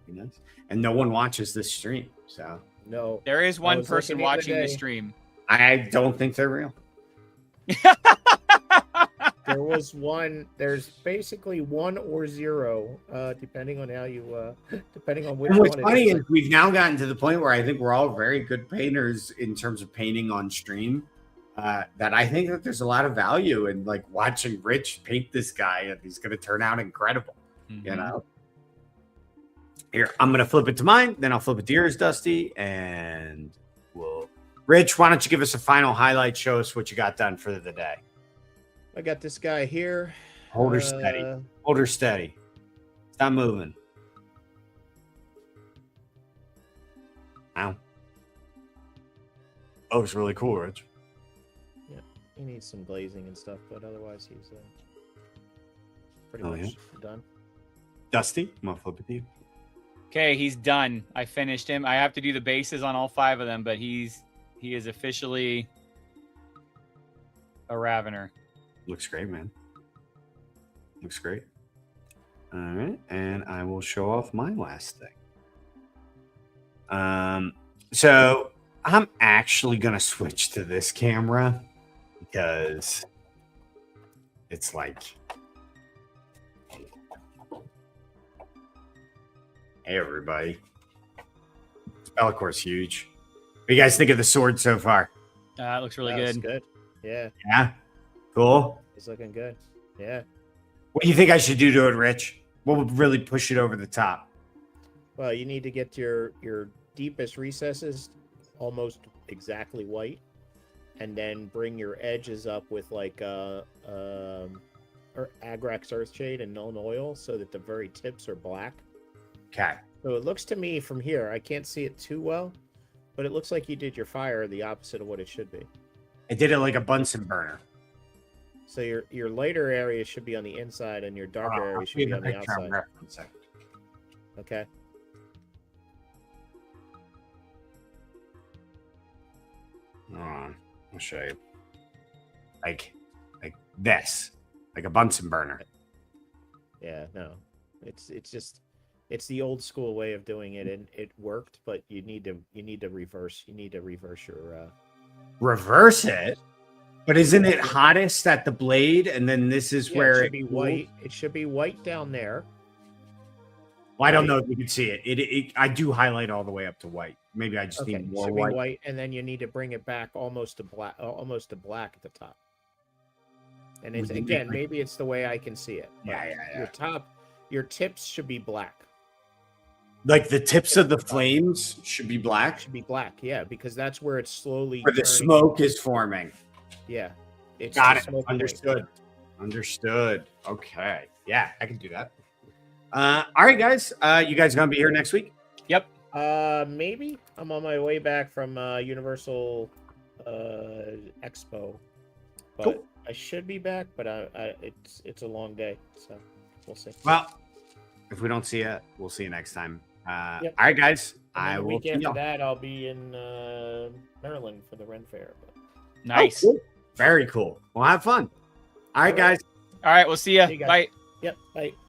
Very nice. And no one watches this stream. So no, there is one person watching this stream. I don't think they're real. There was one. There's basically 1 or 0, depending on how you, depending on which and what's one. Funny is we've now gotten to the point where I think we're all very good painters in terms of painting on stream. That I think that there's a lot of value in watching Rich paint this guy, and he's going to turn out incredible. Mm-hmm. Here, I'm going to flip it to mine, then I'll flip it to yours, Dusty, and Rich, why don't you give us a final highlight? Show us what you got done for the day. I got this guy here. Hold her steady. Hold her steady. Stop moving. Ow. Oh, it's really cool, Rich. Yeah, he needs some glazing and stuff, but otherwise he's pretty much done. Dusty, I'm going to flip it to you. Okay, he's done. I finished him. I have to do the bases on all 5 of them, but he is officially a Ravener. Looks great, man. Looks great. All right, and I will show off my last thing. So I'm actually gonna switch to this camera because it's hey everybody. Spellicor's huge. What do you guys think of the sword so far? It looks really That's good. good. Yeah. Yeah. Cool. He's looking good. Yeah. What do you think I should do to it, Rich? What would really push it over the top? Well, you need to get your deepest recesses almost exactly white, and then bring your edges up with or Agrax Earthshade and Nuln Oil so that the very tips are black. Okay. So it looks to me from here, I can't see it too well, but it looks like you did your fire the opposite of what it should be. I did it like a Bunsen burner. So your lighter area should be on the inside, and your darker area should be on the outside. Okay. I'll show you. Like this, like a Bunsen burner. Yeah, no, it's the old school way of doing it, and it worked, but you need to reverse your reverse it. But isn't it hottest at the blade, and then this is where it should be white. It should be white down there. Well, I don't know if you can see it. I do highlight all the way up to white. Maybe I just need more white. Be white, and then you need to bring it back almost to black at the top. And it's, again, maybe it's the way I can see it. Yeah. Your tips should be black. Like the tips of the flames should be black? Should be black, yeah, because that's where it's slowly where the smoke is forming. Yeah. Got it. Understood. Okay. Yeah, I can do that. All right, guys. You guys gonna be here next week? Yep. Maybe I'm on my way back from Universal Expo, but Cool. I should be back. But it's a long day, so we'll see. Well, if we don't see you, we'll see you next time. Yep. All right, guys. And then I the will week see after y'all. that, I'll be in Maryland for the Ren Fair. But... Nice. Oh, cool. Very cool. Well, have fun. All right, guys. All right, we'll see ya. See you guys. Bye. Yep. Bye.